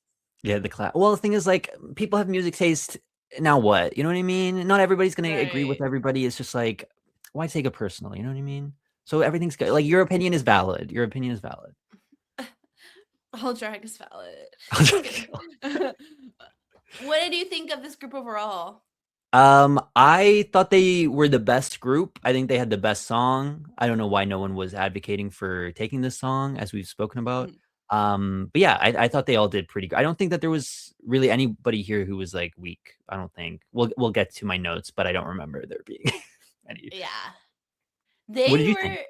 Yeah, well, the thing is, like, people have music taste. Now what? You know what I mean? Not everybody's gonna agree with everybody. It's just like, why take it personal? You know what I mean? So everything's good. Like, your opinion is valid. Your opinion is valid. All drag is valid. What did you think of this group overall? I thought they were the best group. I think they had the best song. I don't know why no one was advocating for taking this song, as we've spoken about. But yeah, I thought they all did pretty good. I don't think that there was really anybody here who was like weak. I don't think. We'll get to my notes, but I don't remember there being any. Yeah. What They did you think?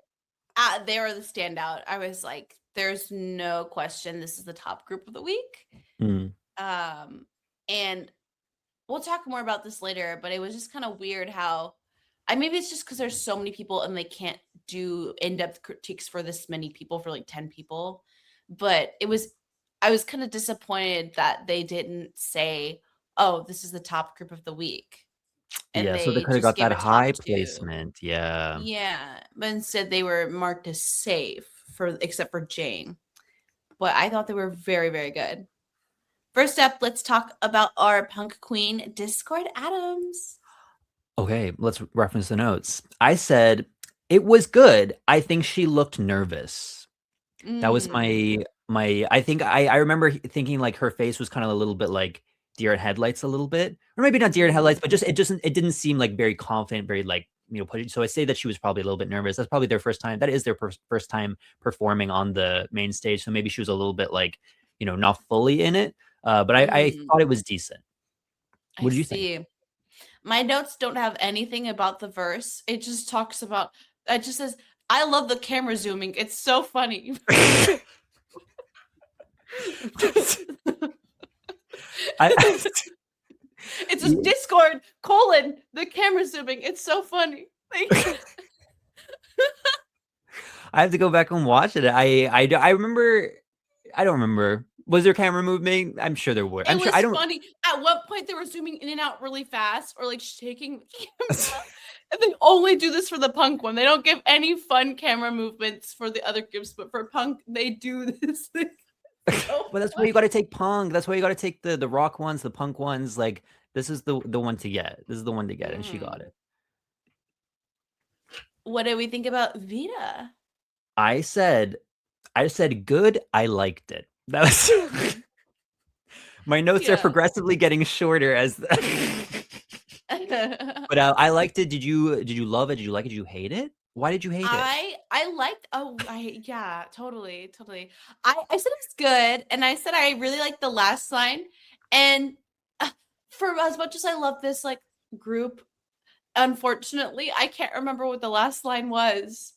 were they were the standout. I was like, there's no question this is the top group of the week. Mm. And we'll talk more about this later, but it was just kind of weird how maybe it's just because there's so many people and they can't do in-depth critiques for this many people, for like 10 people. But I was kind of disappointed that they didn't say, oh, this is the top group of the week. And Yeah, so they they could have just got gave that a top high two. placement. Yeah. Yeah. But instead they were marked as safe except for Jane. But I thought they were very, very good. First up, let's talk about our punk queen, Discord Adams. Okay, let's reference the notes. I said it was good. I think she looked nervous. That was Mm. my I think I remember thinking like her face was kind of a little bit like deer in headlights a little bit. Or maybe not deer in headlights, but it didn't seem like very confident, very like, pushy. So I say that she was probably a little bit nervous. That's probably their first time. That is their first time performing on the main stage. So maybe she was a little bit like, not fully in it. But I thought it was decent. I What did you think? see. My notes don't have anything about the verse. It just talks about, it just says, I love the camera zooming. It's so funny. I It's just Discord, the camera zooming. It's so funny. I have to go back and watch it. I remember. I don't remember. Was there camera movement? I'm sure there were. It I'm sure. was I don't. funny. At one point, they were zooming in and out really fast or like shaking the camera. And they only do this for the punk one. They don't give any fun camera movements for the other groups, but for punk, they do this thing. So But that's why you got to take punk. That's why you got to take the rock ones, the punk ones. Like this is the one to get. This is the one to get, and she got it. What do we think about Vita? I said good. I liked it. That was my notes are progressively getting shorter as. But I liked it. Did you love it? Did you like it? Did you hate it? Why did you hate it? I liked yeah, totally. I said it was good, and I said I really liked the last line. And for as much as I love this like group, unfortunately, I can't remember what the last line was.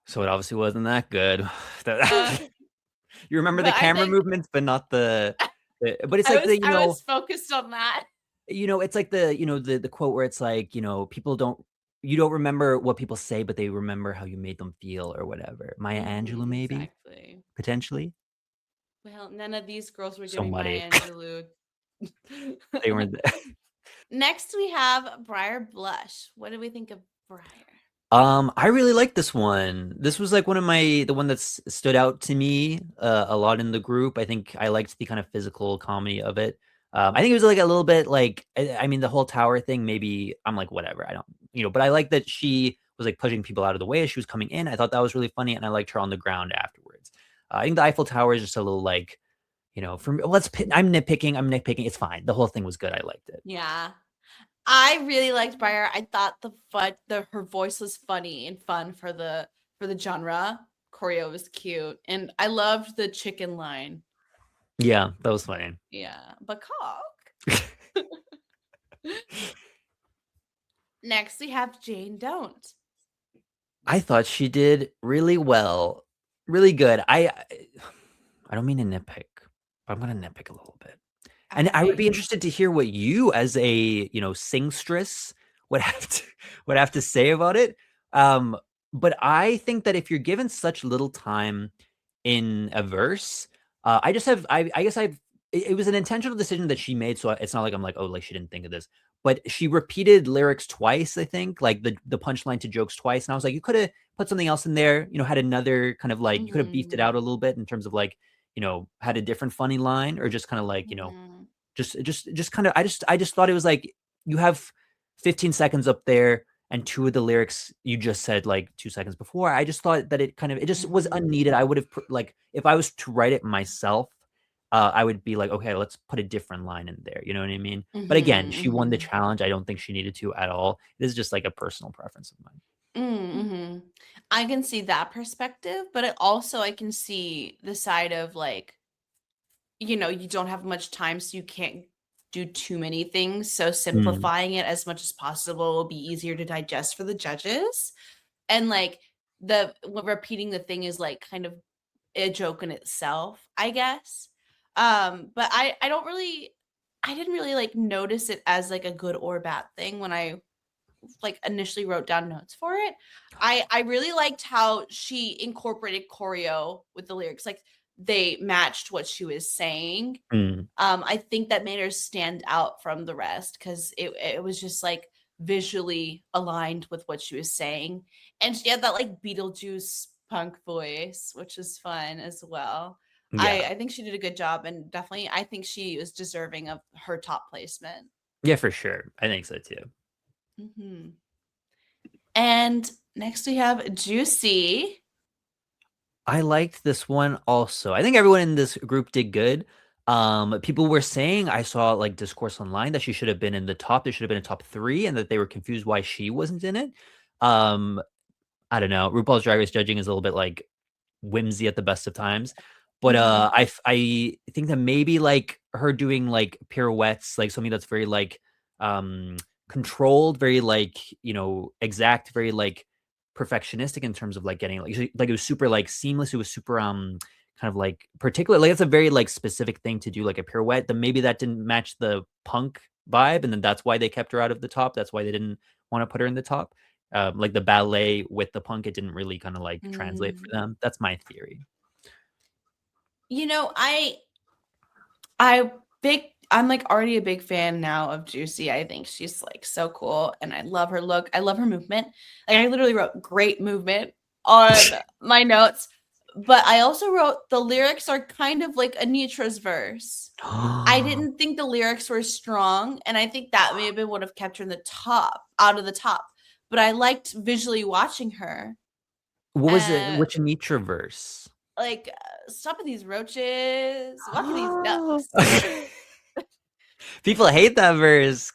So it obviously wasn't that good. You remember the camera movements, but not the but it's like I was focused on that. It's like the quote where it's like, you don't remember what people say, but they remember how you made them feel or whatever. Maya Angelou, maybe? Exactly. Potentially? Well, none of these girls were So giving Maya muddy. Angelou. They weren't there. Next, we have Briar Blush. What do we think of Briar? I really like this one. This was like the one that stood out to me a lot in the group. I think I liked the kind of physical comedy of it. I think it was like a little bit like, I mean, the whole tower thing, maybe I'm like, whatever. I don't, but I like that she was like pushing people out of the way as she was coming in. I thought that was really funny. And I liked her on the ground afterwards. I think the Eiffel Tower is just a little like, I'm nitpicking. It's fine. The whole thing was good. I liked it. Yeah. I really liked Briar. I thought her voice was funny and fun for the genre. Choreo was cute, and I loved the chicken line. Yeah, that was funny. Yeah, but cock. Next, we have Jane Don't. I thought she did really well, really good. I don't mean to nitpick, but I'm gonna nitpick a little bit. And I would be interested to hear what you, as a singstress, would have to say about it. But I think that if you're given such little time in a verse, I guess it was an intentional decision that she made. So it's not like I'm like, oh, like she didn't think of this. But she repeated lyrics twice, I think, like the punchline to jokes twice. And I was like, you could have put something else in there, had another kind of like, you could have beefed it out a little bit in terms of like, had a different funny line, or just kind of like, just kind of, I just thought it was like, you have 15 seconds up there and two of the lyrics you just said like 2 seconds before. I just thought that it just was unneeded. I would have like, if I was to write it myself, I would be like, okay, let's put a different line in there. You know what I mean? But again, she won the challenge. I don't think she needed to at all. This is just like a personal preference of mine. I can see that perspective, but I can see the side of like, you don't have much time, so you can't do too many things. So Mm, simplifying it as much as possible will be easier to digest for the judges. And like repeating the thing is like kind of a joke in itself, I guess. But I didn't really like notice it as like a good or bad thing when I like initially wrote down notes for it. I really liked how she incorporated choreo with the lyrics. Like they matched what she was saying. mm, I think that made her stand out from the rest because it was just like visually aligned with what she was saying. And she had that like Beetlejuice punk voice, which was fun as well. yeah. I think she did a good job, and definitely I think she was deserving of her top placement. Yeah, for sure. I think so too. Hmm. And next we have Juicy. I liked this one also. I think everyone in this group did good. People were saying, I saw like discourse online that she should have been in the top. There should have been a top 3, and that they were confused why she wasn't in it. Um, I don't know. RuPaul's Drag Race judging is a little bit like whimsy at the best of times. But Hmm. I think that maybe like her doing like pirouettes, like something that's very like um controlled, very like, exact, very like perfectionistic in terms of like getting like it was super like seamless. It was super kind of like particular. Like it's a very like specific thing to do, like a pirouette. Then maybe that didn't match the punk vibe, and then that's why they kept her out of the top. That's why they didn't want to put her in the top. Like the ballet with the punk, it didn't really kind of like translate for Mm. them. That's my theory. You know, I big I'm like already a big fan now of Juicy. I think she's like so cool and I love her look. I love her movement. Like I literally wrote great movement on my notes, but I also wrote the lyrics are kind of like Anitra's verse. I didn't think the lyrics were strong, and I think that may have been what have kept her in the top, out of the top. But I liked visually watching her. What was it? Uh, Which Nietzsche verse? like stop at these roaches, walk at these ducks. People hate that verse.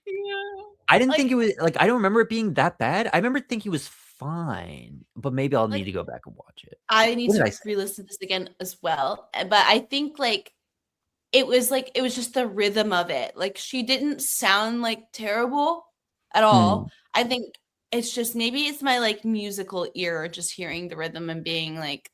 Yeah. I didn't think it Like was like I don't remember it being that bad. I remember thinking it was fine, but maybe I'll need like to go back and watch it. I need What did I to say? re-listen to this again as well. But I think like it was just the rhythm of it. Like she didn't sound like terrible at Mm. all. I think it's just maybe it's my like musical ear just hearing the rhythm and being like,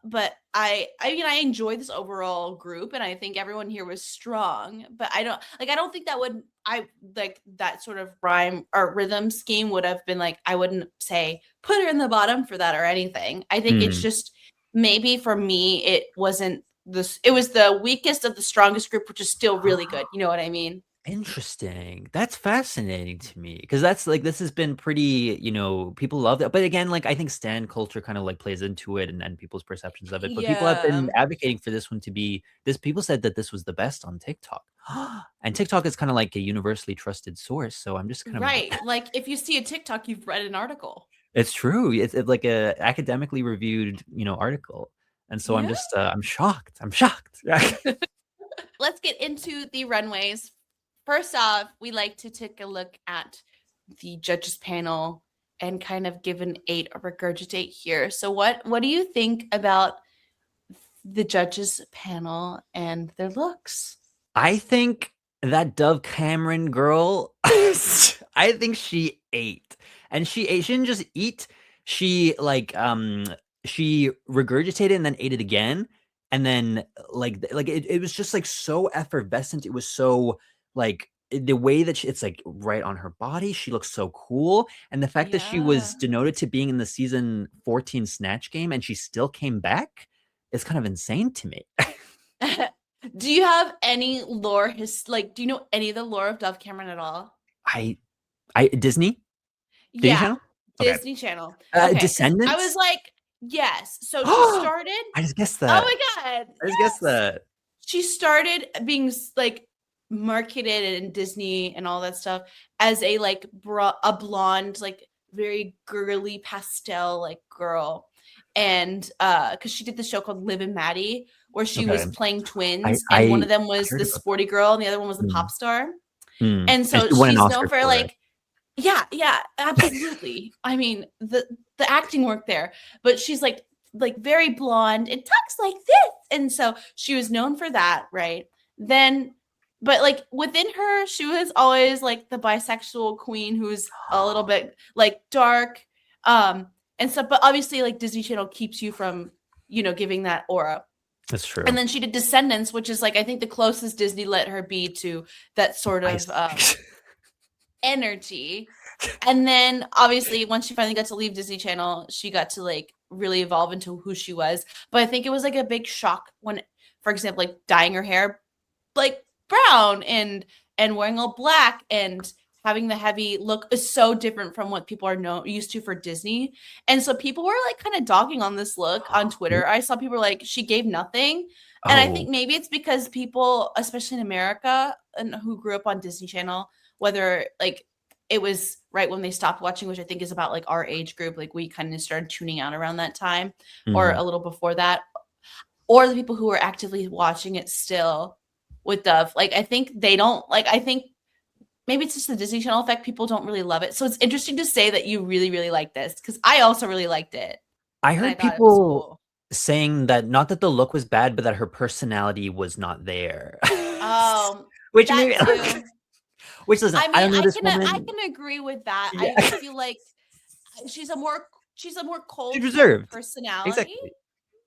but I mean I enjoy this overall group and I think everyone here was strong, but I don't think that would I like that sort of rhyme or rhythm scheme would have been like I wouldn't say put her in the bottom for that or anything. I think it's Mm. just maybe for me it wasn't this it was the weakest of the strongest group, which is still really good. You know what I mean? Interesting. That's fascinating to me because that's like this has been pretty, people love that. But again, like I think stan culture kind of like plays into it and people's perceptions of it. But people have been Yeah. advocating for this one to be this. People said that this was the best on TikTok, and TikTok is kind of like a universally trusted source. So I'm just kind of, Right. Like if you see a TikTok, you've read an article. it's true. It's like a academically reviewed, article, and so I'm Yeah. just, I'm shocked. I'm shocked. Let's get into the runways. First off, we like to take a look at the judges panel and kind of give an 8 or regurgitate here. So what do you think about the judges panel and their looks? I think that Dove Cameron girl, I think she ate. And she ate, she didn't just eat, she like she regurgitated and then ate it again. And then like it was just like so effervescent. It was so like the way that it's like right on her body. She looks so cool. And the fact that she Yeah. was denoted to being in the season 14 Snatch game and she still came back is kind of insane to me. Do you have any lore do you know any of the lore of Dove Cameron at all? I Disney? Disney Yeah, Channel? Okay. Disney Channel. Okay, because I was Descendants? like, yes. So she I started. just guessed Oh that. my god, I just guessed yes. that. She started being like marketed in Disney and all that stuff as a like a blonde, like very girly pastel like girl, and because she did the show called Liv and Maddie where she Okay. was playing I twins, and one I of them I was heard the about that. sporty girl and the other one was the Mm, pop star, mm. and And so she won an she's known Oscar for for it. like Yeah, absolutely. I mean, the acting work there, but she's like very blonde and talks like this, and so she was known for that, right? Then, but like within her, she was always like the bisexual queen who's a little bit like dark, and stuff. But obviously, like Disney Channel keeps you from giving that aura. That's true. And then she did Descendants, which is like I think the closest Disney let her be to that sort of energy. And then obviously once she finally got to leave Disney Channel, she got to like really evolve into who she was. But I think it was like a big shock when, for example, like dyeing her hair like brown and wearing all black and having the heavy look is so different from what people are used to for Disney. And so people were like kind of dogging on this look on Twitter. I saw people like she gave nothing. And I think maybe it's because people, especially in America and who grew up on Disney Channel, whether like it was right when they stopped watching, which I think is about like our age group, like we kind of started tuning out around that time or a little before that, or the people who were actively watching it still with Dove. Like I think they don't like, I think maybe it's just the Disney Channel effect. People don't really love it. So it's interesting to say that you really, really like this because I also really liked it. I heard people saying that not that the look was bad, but that her personality was not there. Which maybe which listen, I mean, I can agree with that. Yeah. I feel like she's a more cold reserved personality. Exactly.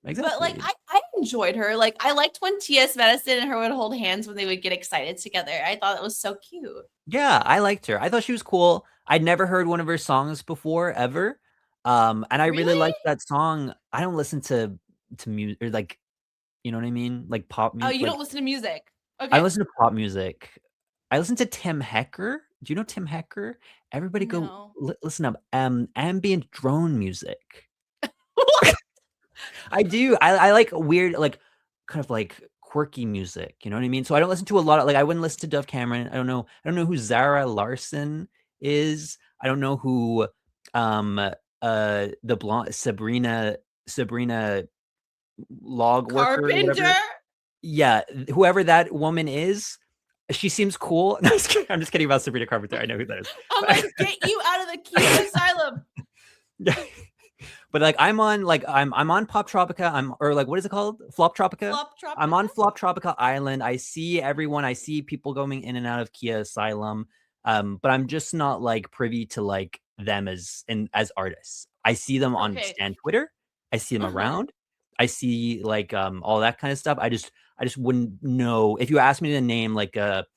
But like I enjoyed her. Like I liked when T.S. Madison and her would hold hands when they would get excited together. I thought it was so cute. Yeah, I liked her. I thought she was cool. I'd never heard one of her songs before ever. And I really liked that song. I don't listen to music or like, you know what I mean? Like pop music. Oh, you don't listen to music. Okay. I listen to pop music. I listen to Tim Hecker. Do you know Tim Hecker? Everybody go listen up. Ambient drone music. What? I do. I like weird, like kind of like quirky music. You know what I mean? So I don't listen to a lot of like I wouldn't listen to Dove Cameron. I don't know who Zara Larson is. I don't know who the blonde Sabrina log worker. Carpenter. Yeah, whoever that woman is. She seems cool. No, I'm just kidding about Sabrina Carpenter. I know who that is. I'm like, get you out of the Kia asylum. Yeah. But like I'm on Pop Tropica. Or like what is it called? Flop Tropica? I'm on Flop Tropica Island. I see everyone. I see people going in and out of Kia Asylum. But I'm just not like privy to like them as artists. I see them on Stan Twitter. I see them around. I see like all that kind of stuff. I just wouldn't know if you asked me to name like what's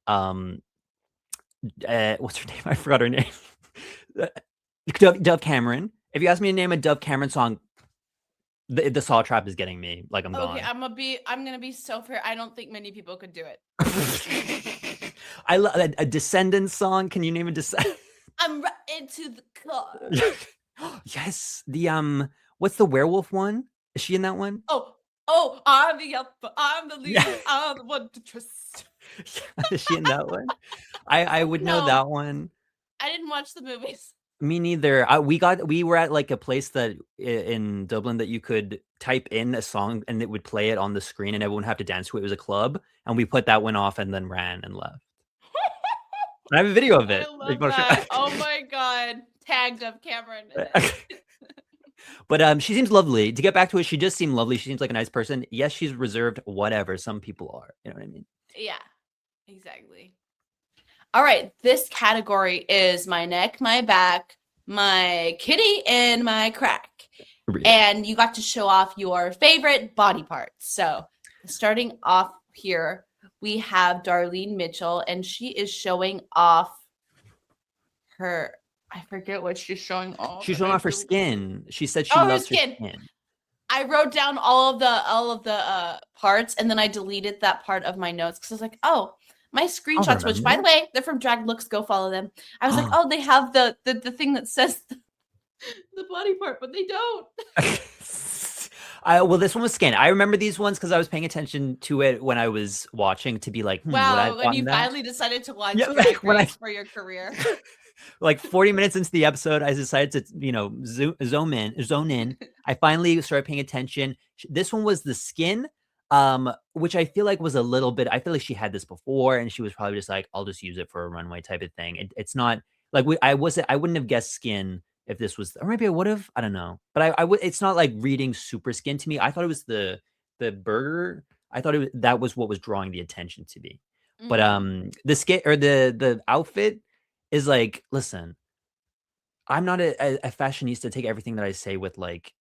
her name? I forgot her name. Dove Cameron. If you ask me to name a Dove Cameron song, the Saw Trap is getting me. Like I'm gone. Okay, I'm gonna be so fair. I don't think many people could do it. I love a Descendants song. Can you name a Descendants? I'm right into the car. Yes. The what's the werewolf one? Is she in that one? Oh, I'm the alpha, I'm the leader, I'm the one to trust. Is she in that one? I would know that one. I didn't watch the movies. Me neither. We were at like a place that in Dublin that you could type in a song and it would play it on the screen and everyone would have to dance to it. It was a club, and we put that one off and then ran and left. I have a video of it. I love that. Oh my god, tagged up Cameron. But she seems lovely. To get back to it, she just seemed lovely. She seems like a nice person. Yes, she's reserved. Whatever. Some people are. You know what I mean? Yeah, exactly. All right, this category is my neck, my back, my kitty, and my crack. Really? And you got to show off your favorite body parts. So starting off here, we have Darlene Mitchell, and she is showing off her, I forget what she's showing off. She's showing off her skin. She said she loves her skin. I wrote down all of the parts, and then I deleted that part of my notes because I was like, oh, my screenshots, which by the way, they're from Drag Looks. Go follow them. I was like, oh, they have the thing that says the body part, but they don't. Well, this one was skin. I remember these ones because I was paying attention to it when I was watching to be like, wow, when you finally decided to watch Drag Race for your career. Like 40 minutes into the episode, I decided to, zone in. I finally started paying attention. This one was the skin. Which I feel like was a little bit, I feel like she had this before and she was probably just like, I'll just use it for a runway type of thing. It's not Like I wouldn't have guessed skin if this was, or maybe I would have. I don't know, but I would. It's not like reading super skin to me. I thought it was the burger. I thought that was what was drawing the attention to me. But Mm-hmm. the skin or the outfit is like, listen, I'm not a fashionista. Take everything that I say with like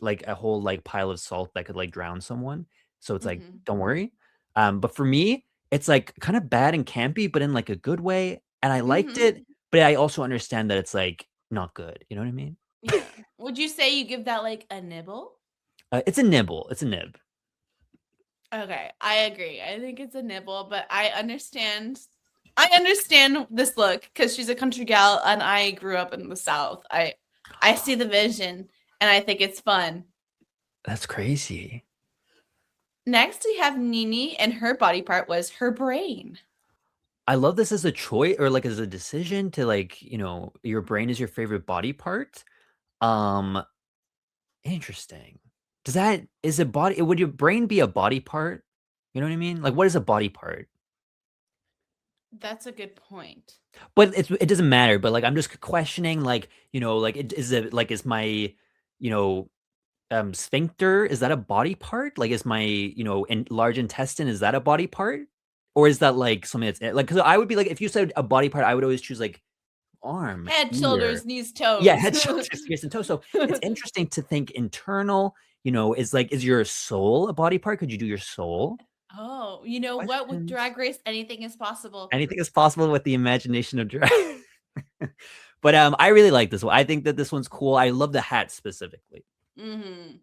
like a whole like pile of salt that could like drown someone. So it's like, Mm-hmm. don't worry. But for me, it's like kind of bad and campy, but in like a good way. And I liked it, Mm-hmm. but I also understand that it's like not good. You know what I mean? Yeah. Would you say you give that like a nibble? It's a nibble. It's a nib. Okay, I agree. I think it's a nibble, but I understand this look because she's a country gal and I grew up in the South. I see the vision and I think it's fun. That's crazy. Next we have Nini and her body part was her brain. I love this as a choice or like as a decision to like, your brain is your favorite body part. Um, Interesting. Is a body would your brain be a body part? You know what I mean? Like, what is a body part? That's a good point. But it doesn't matter, but, like, I'm just questioning, like, like, is my, you know, sphincter, is that a body part? Like, is my, large intestine, is that a body part? Or is that, like, something that's like? Because I would be like, if you said a body part, I would always choose, like, arm, Head, ear. shoulders, knees, Yeah, toes. head, shoulders, ears, and toes. So it's interesting to think internal, is your soul a body part? Could you do your soul? Oh, you know what? With Questions. Drag Race, anything is possible. Anything is possible with the imagination of drag. But I really like this one. I think that this one's cool. I love the hat specifically. Mm-hmm.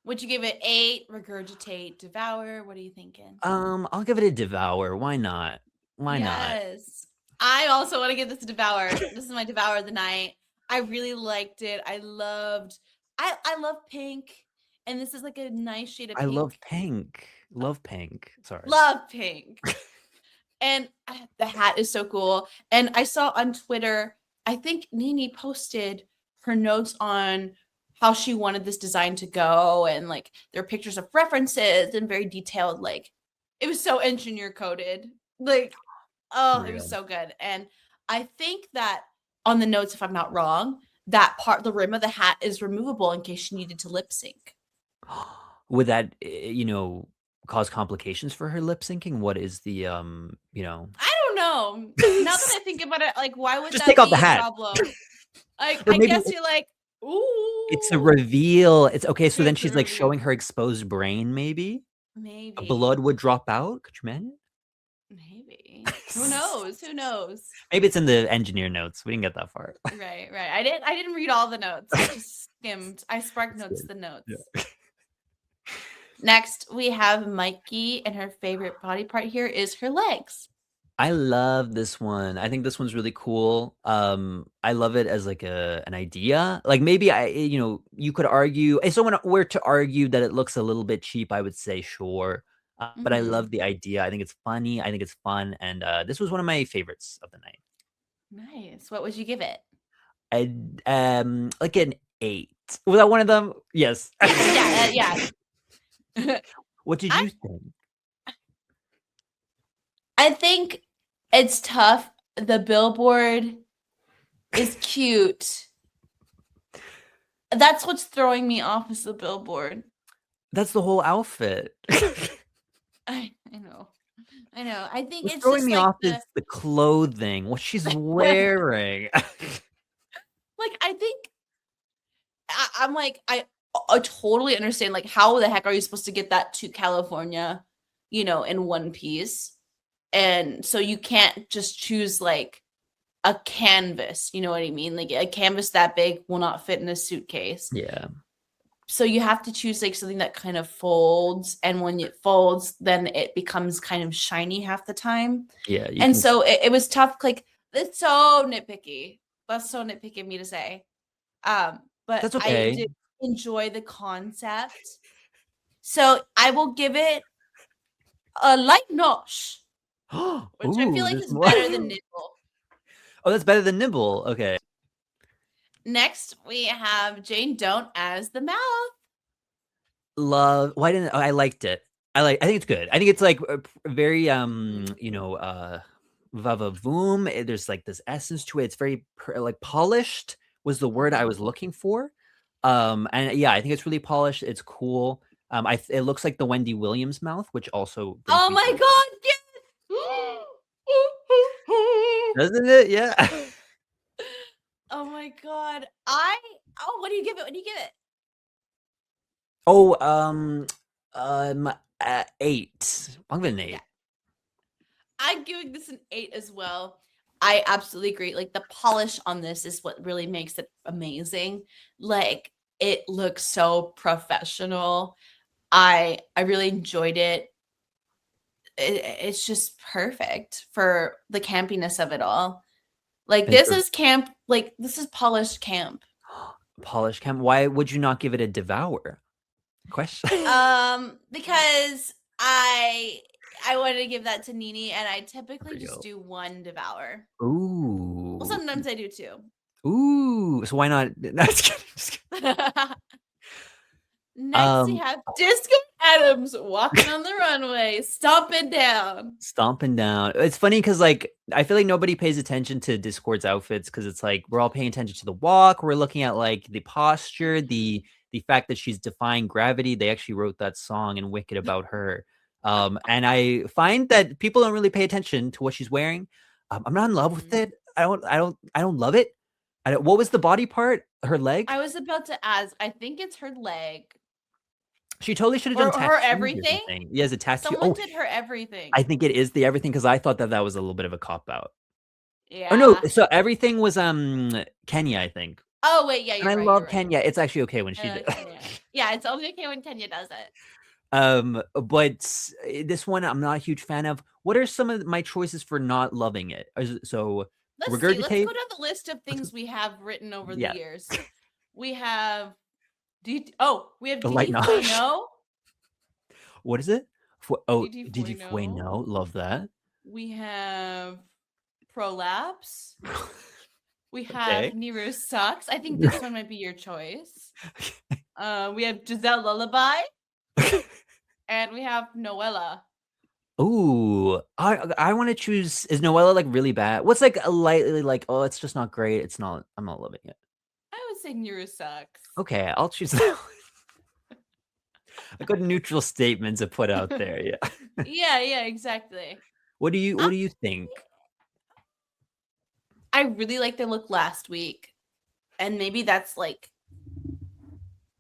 Would you give it 8, regurgitate, devour? What are you thinking? I'll give it a devour. Why not? Why not? Yes. I also want to give this a devour. This is my devour of the night. I really liked it. I love pink. And this is like a nice shade of I love pink. pink. Love pink. Sorry. Love pink. And the hat is so cool. And I saw on Twitter, I think Nini posted her notes on how she wanted this design to go. And like there are pictures of references and very detailed, like it was so engineer coded. Like, For oh, it was real. so good. And I think that on the notes, if I'm not wrong, that part, the rim of the hat is removable in case she needed to lip sync. Would that, cause complications for her lip syncing? What is the, I don't know. Now that I think about it, like, why would just that take off the be a hat. problem? Like, Or I maybe guess you're like, it's a ooh, reveal. It's okay, so then it's a she's, like, reveal. showing her exposed brain, maybe? Blood Maybe. would drop out? Could you imagine? Maybe. Who knows? Who knows? Maybe it's in the engineer notes. We didn't get that far. Right, right. I didn't read all the notes. I just skimmed. I spark That's notes good. the notes. Yeah. Next, we have Mikey, and her favorite body part here is her legs. I love this one. I think this one's really cool. I love it as like an idea. Like maybe you could argue if someone were to argue that it looks a little bit cheap, I would say sure. But I Mm-hmm. love the idea. I think it's funny. I think it's fun, and this was one of my favorites of the night. Nice. What would you give it? I like an 8. Was that one of them? Yes. Yeah, yeah. What did I you think? I think it's tough. The billboard is cute. That's what's throwing me off is the billboard. That's the whole outfit. I know. I know. I think What's it's throwing just me like off is the clothing, what she's wearing. like I think I'm like I totally understand like how the heck are you supposed to get that to California, in one piece? And so you can't just choose like a canvas, you know what I mean? Like a canvas that big will not fit in a suitcase. Yeah. So you have to choose like something that kind of folds, and when it folds then it becomes kind of shiny half the time. Yeah, you And can so it was tough. Like it's so nitpicky. That's so nitpicky of me to say. But That's I okay. did enjoy the concept. So I will give it a light notch, which I feel Ooh, like there's is more. better than nibble. Oh, that's better than Nibble. Okay. Next, we have Jane Don't as the mouth. Why didn't I liked it. I think it's good. I think it's like very va-va-voom. There's like this essence to it. It's very like polished was the word I was looking for. And yeah, I think it's really polished. It's cool. It looks like the Wendy Williams mouth, which also brings Oh me my to, god, yes! doesn't it? Yeah. Oh my god. What do you give it? What do you give it? Oh, 8. I'm giving an 8. Yeah. I'm giving this an 8 as well. I absolutely agree. Like the polish on this is what really makes it amazing. Like it looks so professional. I really enjoyed it. It's just perfect for the campiness of it all. Like this is camp, like this is polished camp. Polished cam. Why would you not give it a devour? Question. Because I wanted to give that to Nini, and I typically just do one devour. Ooh. Well, sometimes I do too. Ooh. So why not? No, just kidding. Next, we have Disco Adams walking on the runway, stomping down. Stomping down. It's funny because like I feel like nobody pays attention to Discord's outfits because it's like we're all paying attention to the walk. We're looking at like the posture, the fact that she's defying gravity. They actually wrote that song in Wicked about her. And I find that people don't really pay attention to what she's wearing. I'm not in love with it. I don't love it. What was the body part? Her leg? I was about to ask. I think it's her leg. She totally should have done her everything. Yeah, as a tattoo. Someone did her everything. I think it is the everything because I thought that was a little bit of a cop out. Yeah. Oh no, so everything was Kenya, I think. Oh wait, yeah, I love Kenya. It's actually okay when she did. Yeah, it's only okay when Kenya does it. But this one I'm not a huge fan of. What are some of my choices for not loving it? So let's see. Let's go down the list of things we have written over the years. We have we have DD What is it? DD no. Love that. We have Prolapse. We have Niru Sucks. I think this one might be your choice. We have Giselle Lullaby. And we have Noella. Ooh, I want to choose. Is Noella like really bad? What's like a lightly like? Oh, it's just not great. It's not. I'm not loving it. I would say Niru Sucks. Okay, I'll choose that one. I got neutral statements to put out there. Yeah. Yeah, exactly. What do you think? I really liked their look last week, and maybe that's like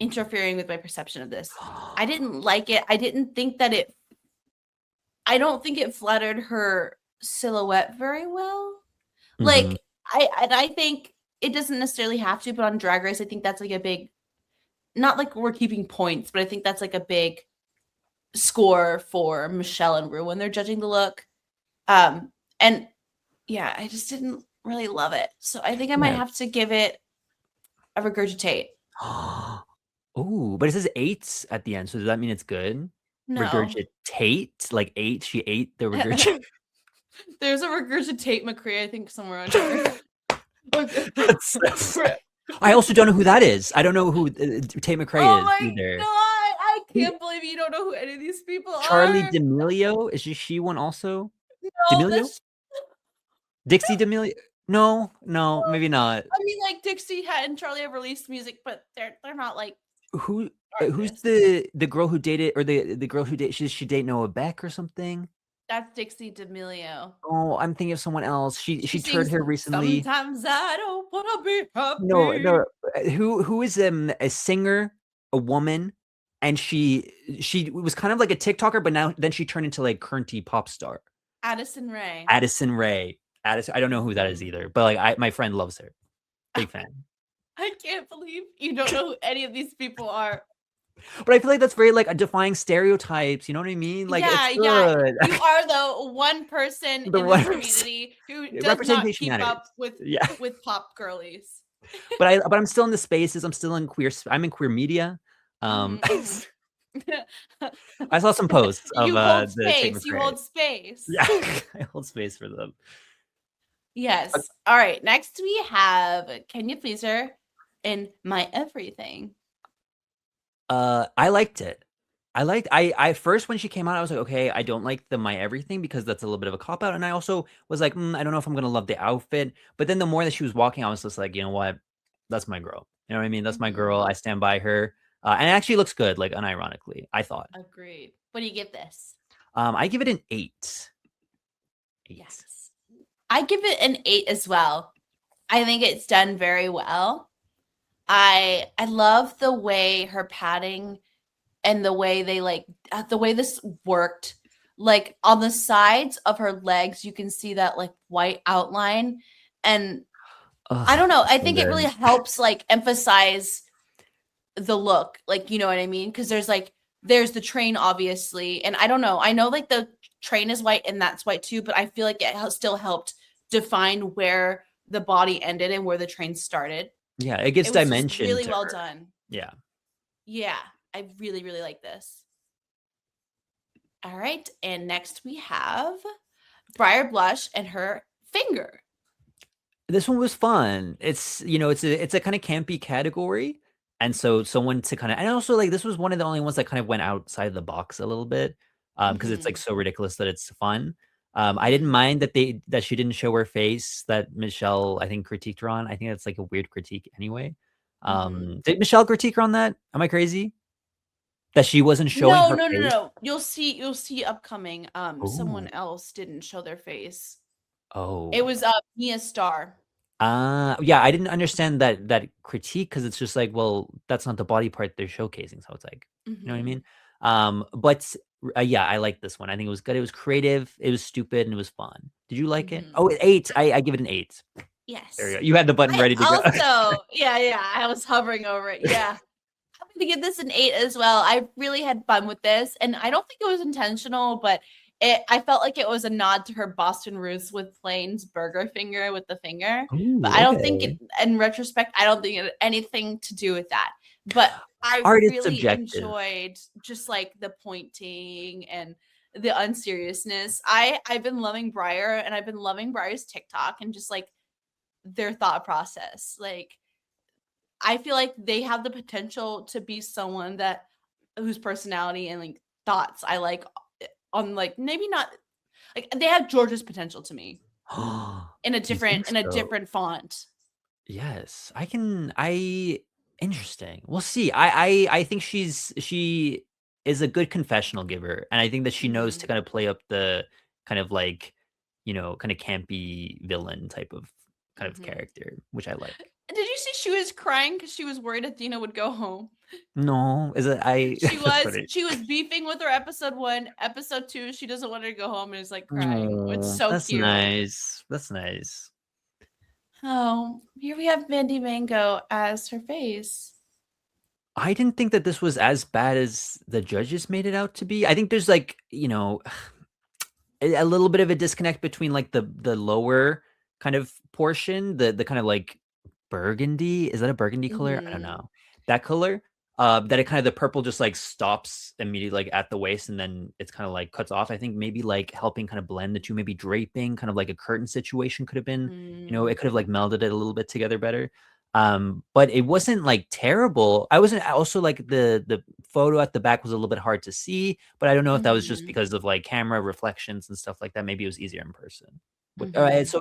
interfering with my perception of this. I didn't like it. I don't think it flattered her silhouette very well. Like I think it doesn't necessarily have to, but on Drag Race, I think that's like a big, not like we're keeping points, but I think that's like a big score for Michelle and Rue when they're judging the look. And yeah, I just didn't really love it. So I think I might have to give it a regurgitate. Oh, but it says 8 at the end. So does that mean it's good? No. Regurgitate? Like 8? She ate the regurgitate? There's a regurgitate McCree, I think, somewhere on here. I also don't know who that is. I don't know who Tate McRae is either. God, I can't believe you don't know who any of these people are. Charlie D'Amelio? Is she one also? No, D'Amelio? Dixie D'Amelio? No, maybe not. I mean, like Dixie and Charlie have released music, but they're not like who's the girl who dated, or the girl who dated? She date Noah Beck or something? That's Dixie D'Amelio. Oh, I'm thinking of someone else. She toured here recently. Sometimes I don't wanna be happy. No. Who is a singer, a woman, and she was kind of like a TikToker, but then she turned into like currenty pop star. Addison Rae. I don't know who that is either, but like my friend loves her. Big fan. I can't believe you don't know who any of these people are. But I feel like that's very like defying stereotypes. You know what I mean? Like, yeah. You are the one person in this community who does not keep up with pop girlies. But I'm still in the spaces. I'm in queer media. I saw some posts of you hold space. You hold space. Yeah, I hold space for them. Yes. All right. Next we have Kenya Fleezer in My Everything. I liked it. I first when she came out, I was like, okay, I don't like the my everything because that's a little bit of a cop out, and I also was like, I don't know if I'm gonna love the outfit. But then the more that she was walking, I was just like, you know what, that's my girl. You know what I mean? That's my girl. I stand by her, and it actually looks good, like unironically. I thought. Agreed. What do you give this? I give it an 8. 8. Yes. I give it an 8 as well. I think it's done very well. I love the way her padding and the way they the way this worked. Like on the sides of her legs, you can see that like white outline. And I don't know. I So think it really good. helps like emphasize the look. Like, you know what I mean? Because there's the train, obviously. And I don't know. I know like the train is white and that's white too, but I feel like it still helped define where the body ended and where the train started. Yeah, it gives It was just dimension really to well her. done. Yeah. Yeah, I really, really like this. All right, and next we have Briar Blush and her finger. This one was fun. It's it's a kind of campy category, and so someone to kind of and also like this was one of the only ones that kind of went outside the box a little bit, because it's like Mhm, so ridiculous that it's fun. I didn't mhm, mind that she didn't show her face that Michelle I think critiqued her on. I think that's like a weird critique anyway. mhm. Did Michelle critique her on that? Am I crazy? That she wasn't showing No, her no, no, face? no. You'll see upcoming. Someone Oh, else didn't show their face. It oh. was Mia Star. Yeah, I didn't understand that critique because it's just like, well, that's not the body part they're showcasing, so it's like, you know what I mean? Mhm, But yeah, I like this one. I think it was good. It was creative, it was stupid, and it was fun. Did you like it? mhm. Oh, 8. I give it an 8. There you Yes. go. You had the button I ready to go. also, yeah, I was hovering over it. Yeah. I'm gonna give this an 8 as well. I really had fun with this, and I don't think it was intentional, but I felt like it was a nod to her Boston roots with Plain's burger finger with the finger. But Ooh, I don't think okay. in retrospect, I don't think it had anything to do with that. But I Art is really subjective. enjoyed just like the pointing and the unseriousness. I've been loving Briar, and I've been loving Briar's TikTok and just like their thought process. Like I feel like they have the potential to be someone that whose personality and like thoughts I like on like maybe not like they have George's potential to me Do you think in a so? different font. Yes, I interesting. We'll see. I think she is a good confessional giver, and I think that she knows to Mhm. kind of play up the kind of like, kind of campy villain type of kind of Mhm. character, which I like. Did you see she was crying because she was worried Athena would go home? No, is it I that's funny. She was beefing with her episode 1, episode 2, she doesn't want her to go home and is like crying. It's Oh, so that's cute. nice. That's nice. Oh, here we have Mandy Mango as her face. I didn't think that this was as bad as the judges made it out to be. I think there's like, a little bit of a disconnect between like the lower kind of portion, the kind of like burgundy. Is that a burgundy color? I don't Mhm. know. That color. That it kind of the purple just like stops immediately like at the waist and then it's kind of like cuts off. I think maybe like helping kind of blend the two, maybe draping, kind of like a curtain situation could have been, it Mm. could have like melded it a little bit together better. But it wasn't like terrible. I wasn't also like the photo at the back was a little bit hard to see, but I don't know if that was just Mhm. because of like camera reflections and stuff like that. Maybe it was easier in person. But Mhm. so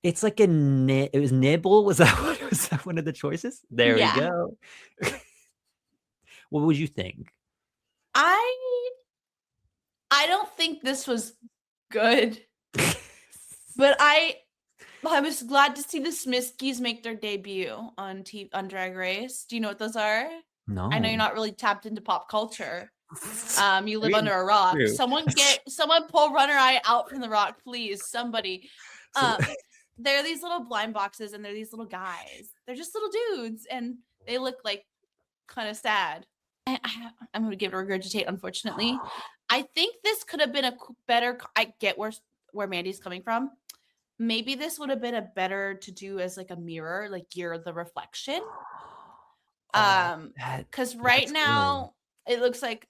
it's like it was nibble. Was that was that one of the choices? There we Yeah. go. What would you think? I I don't think this was good, but I was glad to see the Smiskies make their debut on Drag Race. Do you know what those are? I know you're No. not really tapped into pop culture. You I live mean, under a rock. true. Someone pull RunnerEye out from the rock, please. Somebody. So Um, they're these little blind boxes and they're these little guys. They're just little dudes and they look like kind of sad. I'm going to give it a regurgitate, unfortunately. I think this could have been a better. I get where Mandy's coming from. Maybe this would have been a better to do as like a mirror, like you're the reflection. oh, Um, because right that's good. now it looks like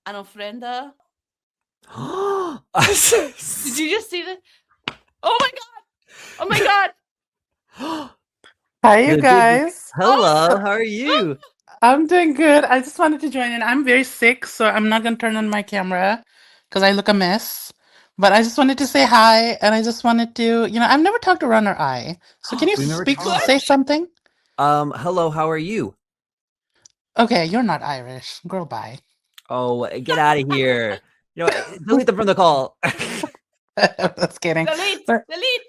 an ofrenda. Did you just see this? Oh my god! Oh my god! Hi, you The big guys. Oh, hello, how are you? I'm doing good. I just wanted to join in. I'm very sick, so I'm not going to turn on my camera because I look a mess. But I just wanted to say hi, and I just wanted to, I've never talked to RunnerEye. So can you We've never What? say talked. something? Hello, how are you? Okay, you're not Irish. Girl, bye. Oh, get out of here. Delete them from the call. Just kidding. Delete, But delete.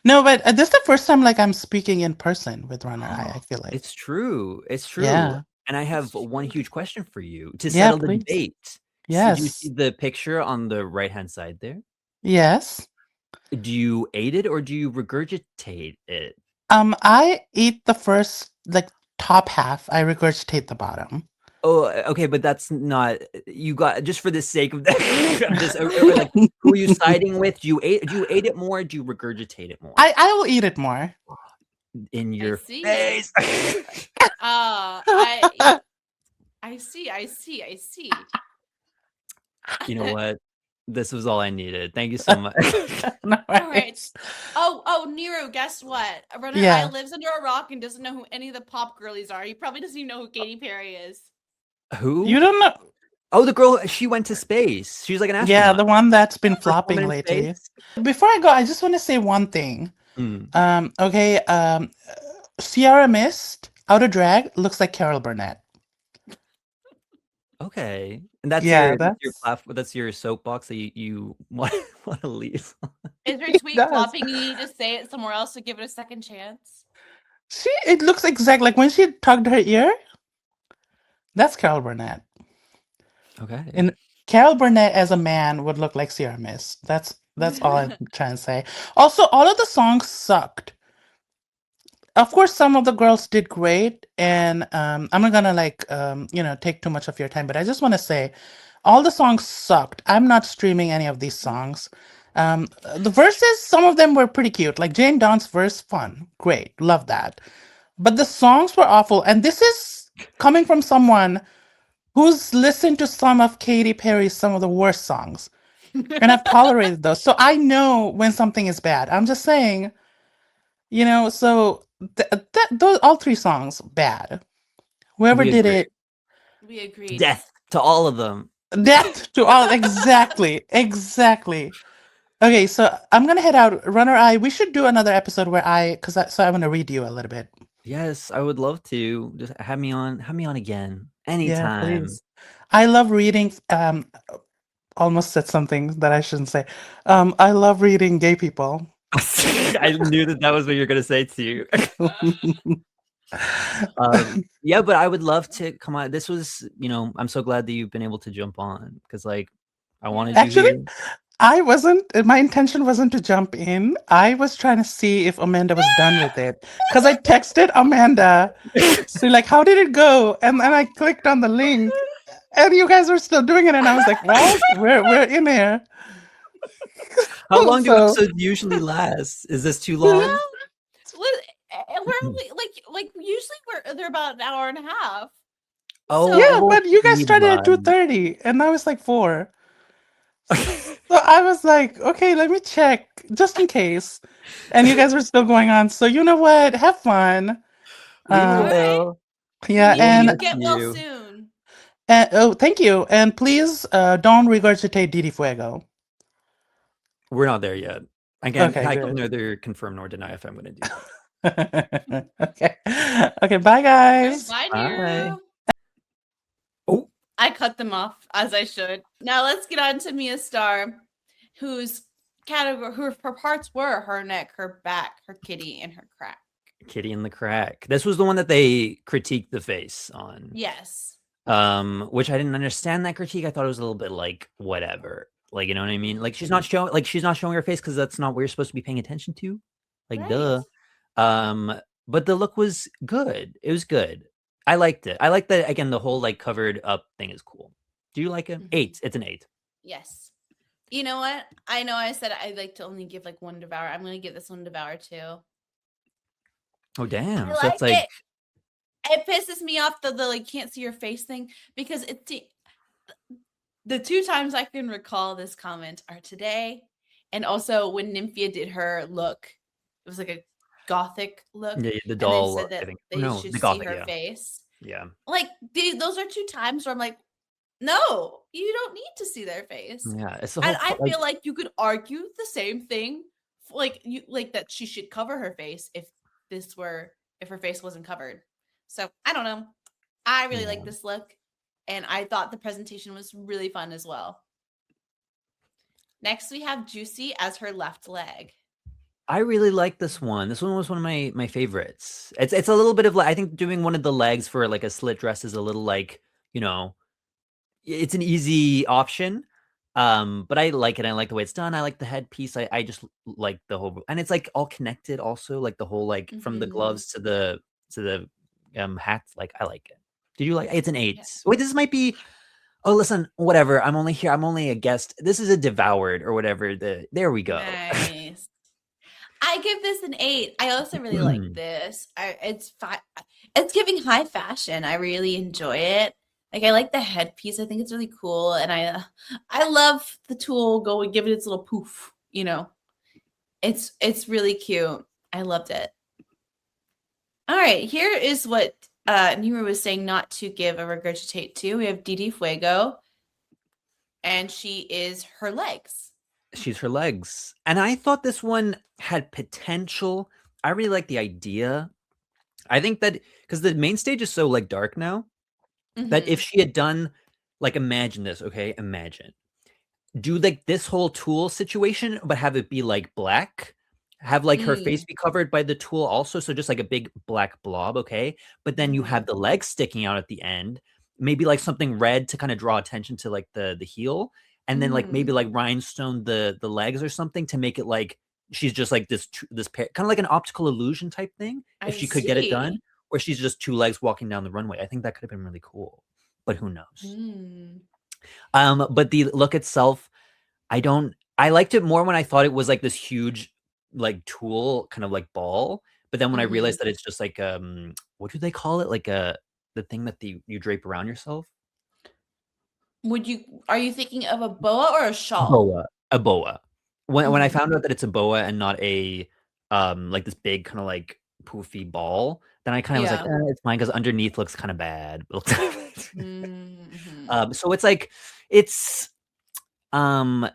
no, but this is the first time like I'm speaking in person with RunnerEye, I feel like. It's true. It's true. Yeah. And I have It's one true. huge question for you to Yeah, settle the please. debate. Did you see Yes. the picture on the right-hand side there? Yes. Do you eat it or do you regurgitate it? I eat the first like top half. I regurgitate the bottom. Oh, okay, but that's not you got just for the sake of of this, or like, who are you siding with? Do you ate it more? Or do you regurgitate it more? I will eat it more. In I your see. face. I see. You know what? This was all I needed. Thank you so much. No All right. worries. Oh, Nero, guess what? Runner Yeah. Eye lives under a rock and doesn't know who any of the pop girlies are. He probably doesn't even know who Katy Perry is. Who? You don't know. Oh, the girl, she went to space. She was like an Yeah, astronaut. the one that's been First woman flopping in lately. space. Before I go, I just want to say one thing. Mm. Okay, Sierra Mist, out of drag, looks like Carol Burnett. Okay. And that's Yeah, your that's platform, that's your soapbox that you want to leave. Is your it tweet does. flopping? You need to say it somewhere else to give it a second chance. It looks exact like when she tugged her ear. That's Carol Burnett. Okay. And Carol Burnett as a man would look like Sierra Mist. That's all I'm trying to say. Also, all of the songs sucked. Of course, some of the girls did great, and I'm not gonna take too much of your time, but I just want to say, all the songs sucked. I'm not streaming any of these songs. The verses, some of them were pretty cute. Like Jane Dawn's verse, fun, great, love that. But the songs were awful, and this is coming from someone who's listened to some of Katy Perry's some of the worst songs, and I've tolerated those, so I know when something is bad. I'm just saying. So those all three songs bad. Whoever We did agree. it, We agreed. Death to all of them. death to all. Exactly, exactly. Okay, so I'm gonna head out. Runner Eye, we should do another episode where so I want to read you a little bit. Yes, I would love to. Just have me on again. Yeah, Anytime. please. I love reading. Almost said something that I shouldn't say. I love reading gay people. I knew that was what you were gonna say too. Yeah, but I would love to come on. This was, I'm so glad that you've been able to jump on because, like, I wanted you Actually, here. my intention wasn't to jump in. I was trying to see if Amanda was done with it. Because I texted Amanda, so like, how did it go? And then I clicked on the link, and you guys were still doing it, and I was like, well, we're in here. How long do So episodes usually last? Is this too Well, long? we're only like usually they're about an hour and a half. Oh, yeah, So well, but you guys speed started at run. 2:30, and now it's like 4. So I was like, okay, let me check just in case. And you guys were still going on. So you know what? Have fun. We all Uh, right. will. We yeah, need We'll you to miss get well you. soon. oh, thank you. And please don't regurgitate Didi Fuego. We're not there yet. I can Okay, can good. neither confirm nor deny if I'm gonna do that. Okay. Okay, bye All right, guys. bye, Bye. Niru. Oh, I cut them off as I should. Now let's get on to Mia Star, whose her parts were her neck, her back, her kitty, and her crack. Kitty in the Crack. This was the one that they critiqued the face on. Yes. Which I didn't understand that critique. I thought it was a little bit like whatever. Like, you know what I mean? Like she's not showing her face because that's not what you're supposed to be paying attention to. Like, Right. duh. But the look was good. It was good. I liked it. I like that again, the whole like covered up thing is cool. Do you like it? 8. It's an 8. Yes. You know what? I know I said I'd like to only give like one devour. I'm gonna give this one devour too. Oh damn. I So like it's like it pisses me off the like can't see your face thing because the 2 times I can recall this comment are today and also when Nymphia did her look. It was like gothic look, Yeah, the and they doll, said I that think. they No, should the see gothic, her yeah. face. Yeah. Like, those are 2 times where I'm like, no, you don't need to see their face. Yeah, it's the And whole I like feel like you could argue the same thing, like that she should cover her face if her face wasn't covered. So I don't know. I really like yeah. this look, and I thought the presentation was really fun as well. Next, we have Juicy as her left leg. I really like this one. This one was one of my favorites. It's a little bit of like, I think doing one of the legs for like a slit dress is a little like, you know, it's an easy option. But I like it. I like the way it's done. I like the headpiece. I just like the whole, and it's like all connected also, like the whole like from the Mhm. gloves to the hat. Like I like it. Did you like it's an 8. Yeah. Wait, this might be oh listen, whatever. I'm only here. I'm only a guest. This is a devoured or whatever. There we go. Nice. I give this an 8. I also really like this. It's giving high fashion. I really enjoy it. Like I like the headpiece. I think it's really cool, and I love the tool going give it its little poof. You know, it's really cute. I loved it. All right, here is what Nira was saying not to give a regurgitate to. We have Didi Fuego, and she is her legs. She's her legs. And I thought this one had potential. I really like the idea. I think that because the main stage is so like dark now that if Mhm. she had done like imagine this, okay? Imagine. Do like this whole tool situation, but have it be like black. Have like her face Mm. be covered by the tool also. So just like a big black blob, okay? But then you have Mhm. the legs sticking out at the end. Maybe like something red to kind of draw attention to like the heel. And then like maybe Mm. like rhinestone the legs or something to make it like she's just like this pair, kind of like an optical illusion type thing, if I she could get it done, see. or she's just 2 legs walking down the runway. I think that could have been really cool. But who knows? Mm. But the look itself, I liked it more when I thought it was like this huge like tool kind of like ball, but then when I Mhm. realized that it's just like what do they call it? Like the thing that you drape around yourself? Are you thinking of a boa or a A shawl? boa. A boa. When I Mhm. found out that it's a boa and not a like this big kind of like poofy ball, then I kind of was like, Yeah. it's fine because underneath looks kind of bad. Mhm. So it's like it's um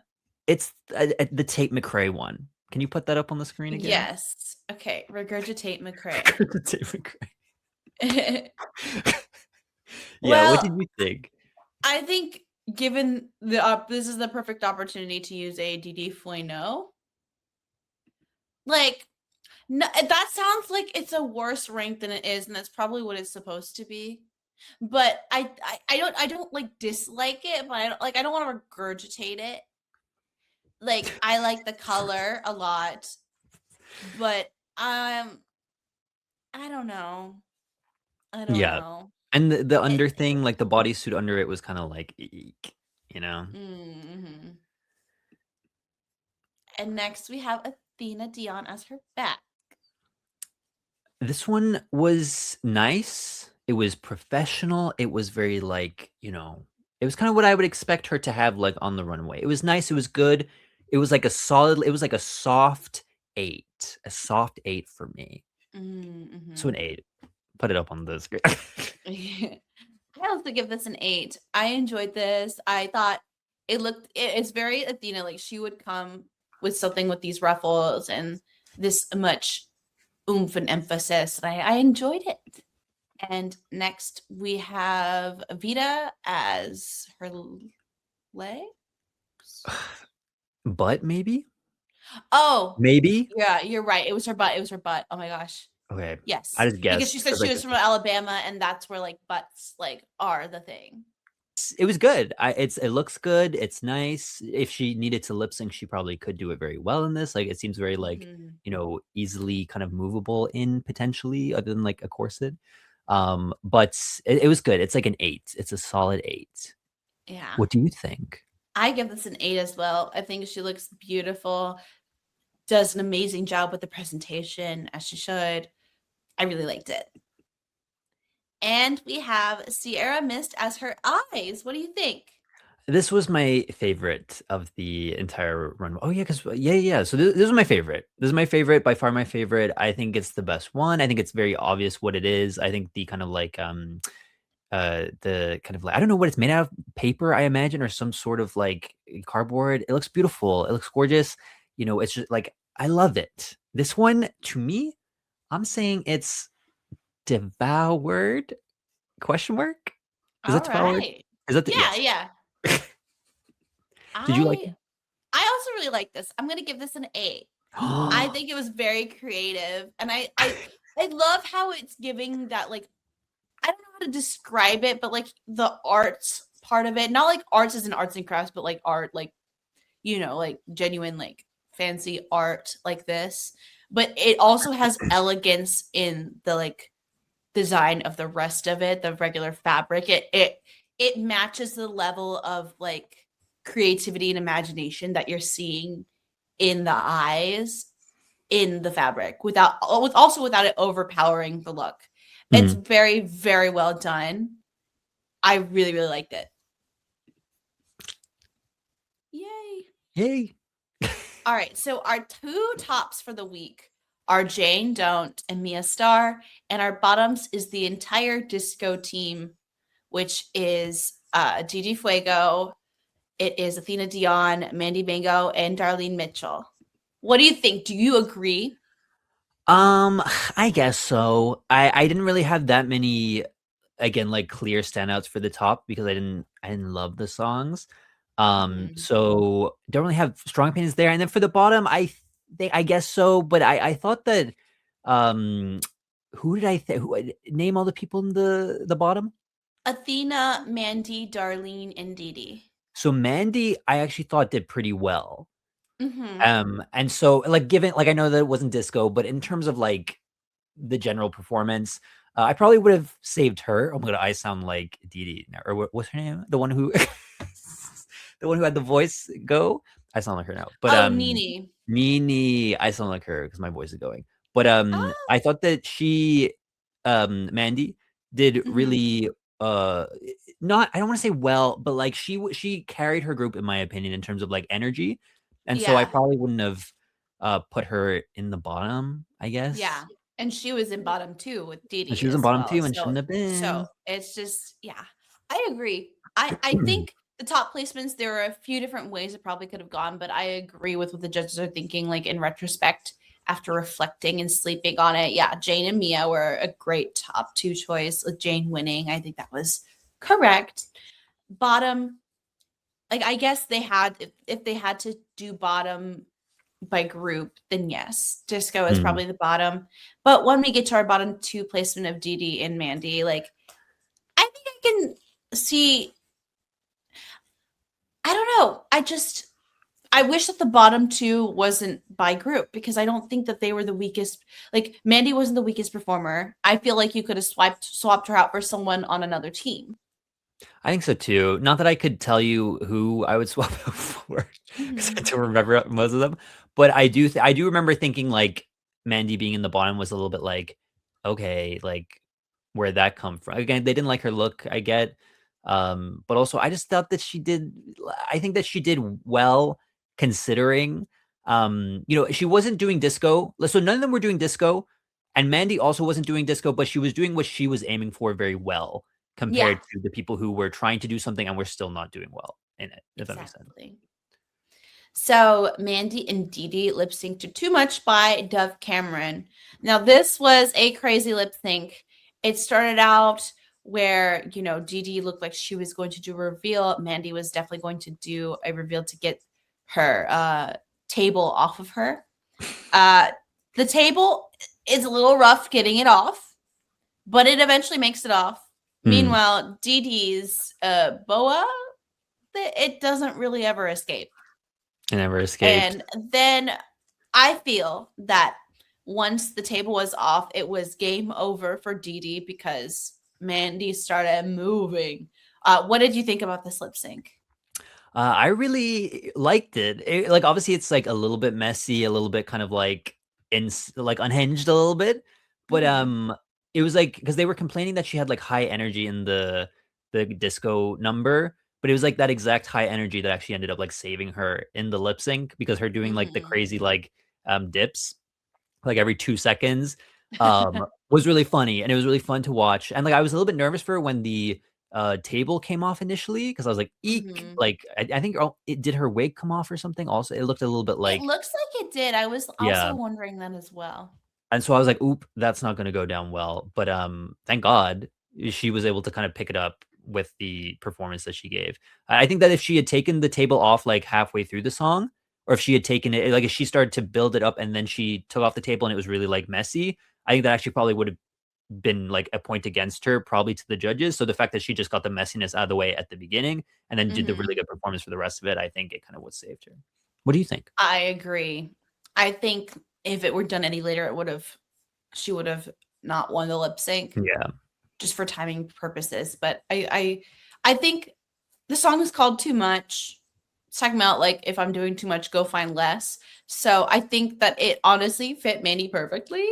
the Tate McRae one. Can you put that up on the screen again? Yes. Okay, regurgitate McCray. The Tate McRae. Yeah, what did Well, you think? I think given this is the perfect opportunity to use a DD Fueno. Like, no, that sounds like it's a worse rank than it is, and that's probably what it's supposed to be. But I don't like dislike it, but I don't want to regurgitate it. Like I like the color a lot, but I don't know. I don't Yeah. know. And the It, under thing, like the bodysuit under it was kind of like eek, you know? mm-hmm. And next we have Athena Dion as her back. This one was nice. It was professional. It was very like, it was kind of what I would expect her to have like on the runway. It was nice. It was good. It was like a soft 8. A soft 8 for me. So Mm-hmm. an 8. Put it up on the screen. I also give this an 8. I enjoyed this. I thought it's very Athena. Like she would come with something with these ruffles and this much oomph and emphasis. And I enjoyed it. And next we have Vita as her legs. But maybe? Oh, Maybe? yeah, you're right. It was her butt. It was her butt. Oh my gosh. Okay. I Yes. just Because she guessed said for she like was from Alabama and that's where like butts like are the thing. it was good. It looks good. It's nice. If she needed to lip sync, she probably could do it very well in this. Like it seems very like, Mhm. easily kind of movable in potentially other than like a corset. But it was good. It's like an 8. It's a solid 8. Yeah. What do you think? I give this an 8 as well. I think she looks beautiful, does an amazing job with the presentation, as she should. I really liked it. And we have Sierra Mist as her eyes. What do you think? This was my favorite of the entire run. Oh yeah, because yeah. So this is my favorite. This is my favorite, by far my favorite. I think it's the best one. I think it's very obvious what it is. I think the kind of like the kind of like, I don't know what it's made out of, paper, I imagine, or some sort of like cardboard. It looks beautiful. It looks gorgeous. You know, it's just like, I love it. This one, to me, I'm saying it's devoured? Question mark? Is that All devoured? right. Is that the, Yeah, yes. yeah. Did you like I also really like this. I'm gonna give this an A. I it? think it was very creative, and I love how it's giving that, like, I don't know how to describe it, but like the arts part of it, not like arts as in arts and crafts, but like art, like, like genuine, like fancy art like this. But it also has elegance in the like design of the rest of it, the regular fabric. It matches the level of like creativity and imagination that you're seeing in the eyes in the fabric without it overpowering the look. It's Mhm. very, very well done. I really, really liked it. Yay. Yay. All right. So our two tops for the week are Jane Don't and Mia Star. And our bottoms is the entire disco team, which is Gigi Fuego. It is Athena Dion, Mandy Mango, and Darlene Mitchell. What do you think? Do you agree? I guess so. I didn't really have that many, again, like clear standouts for the top because I didn't love the songs. Mhm. So don't really have strong opinions there. And then for the bottom, I guess so, but I thought that um who did I think who name all the people in the bottom? Athena, Mandy, Darlene, and Dee Dee. So Mandy, I actually thought did pretty well. Mm-hmm. And so like given like I know that it wasn't disco, but in terms of like the general performance, I probably would have saved her. Oh my god, I sound like Dee Dee now. Or what's her name? The one who the one who had the voice go? I sound like her now. But Oh, Nene. Nini, I sound like her because my voice is going. But Ah, I thought that she Mandy did mhm. really not, I don't want to say well, but like she carried her group in my opinion in terms of like energy. And so I Yeah, probably wouldn't have put her in the bottom, I yeah. guess. And she was in bottom two with Dee And Dee she was in as bottom well. 2 and So shouldn't have so been. it's just, yeah. I agree. I think the top placements, there are a few different ways it probably could have gone, but I agree with what the judges are thinking, like in retrospect, after reflecting and sleeping on it. Yeah, Jane and Mia were a great top two choice, with Jane winning. I think that was correct. Bottom, like I guess they had, if they had to do bottom by group, then yes, disco is Mm. probably the bottom. But when we get to our bottom two placement of Dee Dee and Mandy, like I think I can see. I don't know. I wish that the bottom two wasn't by group because I don't think that they were the weakest. Like Mandy wasn't the weakest performer. I feel like you could have swapped her out for someone on another team. I think so too. Not that I could tell you who I would swap out for because I Mhm. don't remember most of them, but I do remember thinking like Mandy being in the bottom was a little bit like, okay, like where'd that come from? Again, they didn't like her look, I get. But also I just thought that I think that she did well considering she wasn't doing disco. So none of them were doing disco, and Mandy also wasn't doing disco, but she was doing what she was aiming for very well Yeah, compared to the people who were trying to do something and were still not doing well in it, if that makes sense. exactly. So Mandy and Dee Dee lip synced to Too Much by Dove Cameron. Now, this was a crazy lip sync. It started out where, Dee Dee looked like she was going to do a reveal. Mandy was definitely going to do a reveal to get her table off of her. Uh, the table is a little rough getting it off, but it eventually makes it off. Mm, Meanwhile, Dee Dee's boa, it doesn't really ever escape. I never escaped. And then I feel that once the table was off, it was game over for Dee Dee because Mandy started moving. What did you think about this lip sync? I really liked it. Like obviously it's like a little bit messy, a little bit kind of like like unhinged a little bit, but Mhm. it was like because they were complaining that she had like high energy in the disco number, but it was like that exact high energy that actually ended up like saving her in the lip sync, because her doing like the crazy like dips like every 2 seconds was really funny, and it was really fun to watch. And like I was a little bit nervous for her when the table came off initially, because I was like, eek, like I think it did her wig come off or something. Also, it looked a little bit It like, looks like it did. I was yeah. also wondering that as well. And so I was like, oop, that's not gonna go down well. But thank God she was able to kind of pick it up with the performance that she gave. I think that if she had taken the table off like halfway through the song, or if she had taken it like if she started to build it up and then she took off the table and it was really like messy, I think that actually probably would have been like a point against her, probably to the judges. So the fact that she just got the messiness out of the way at the beginning and then did the really good performance for the rest of it, I think it kind of what saved her. What do you think? I agree. I think if it were done any later, she would have not won the lip sync. Yeah. Just for timing purposes. But I think the song is called Too Much. It's talking about like, if I'm doing too much, go find less. So I think that it honestly fit Mandy perfectly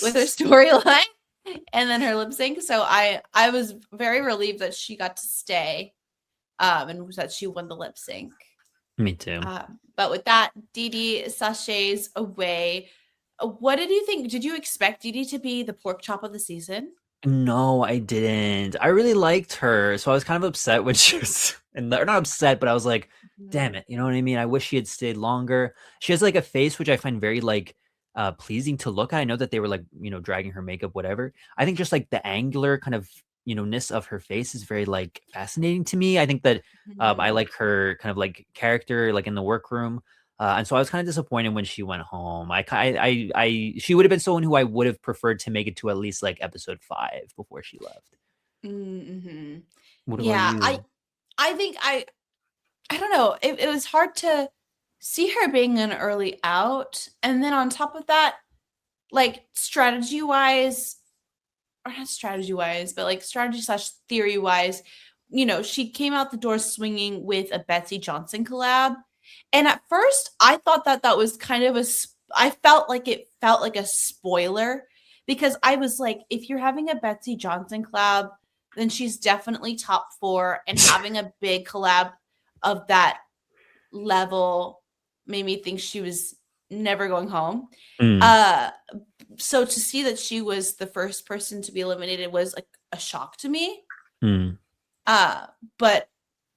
with her storyline and then her lip sync. So I was very relieved that she got to stay and that she won the lip sync. Me too. But with that, Didi sachets away. What did you think? Did you expect Didi to be the pork chop of the season? No, I didn't. I really liked her, so I was kind of upset when she was not upset, but I was like, damn it, you know what I mean? I wish she had stayed longer. She has like a face which I find very like pleasing to look at. I know that they were like, dragging her makeup, whatever. I think just like the angular kind of, ness of her face is very like fascinating to me. I think that I like her kind of like character, like in the workroom. And so I was kind of disappointed when she went home. She would have been someone who I would have preferred to make it to at least like episode 5 before she left. What about you? I think I don't know. It was hard to see her being an early out, and then on top of that, like strategy wise, or not strategy wise, but like strategy / theory wise, she came out the door swinging with a Betsy Johnson collab. And at first, I thought that was kind of I felt like it felt like a spoiler, because I was like, if you're having a Betsy Johnson collab, then she's definitely top 4, and having a big collab of that level made me think she was never going home. So to see that she was the first person to be eliminated was like a shock to me. But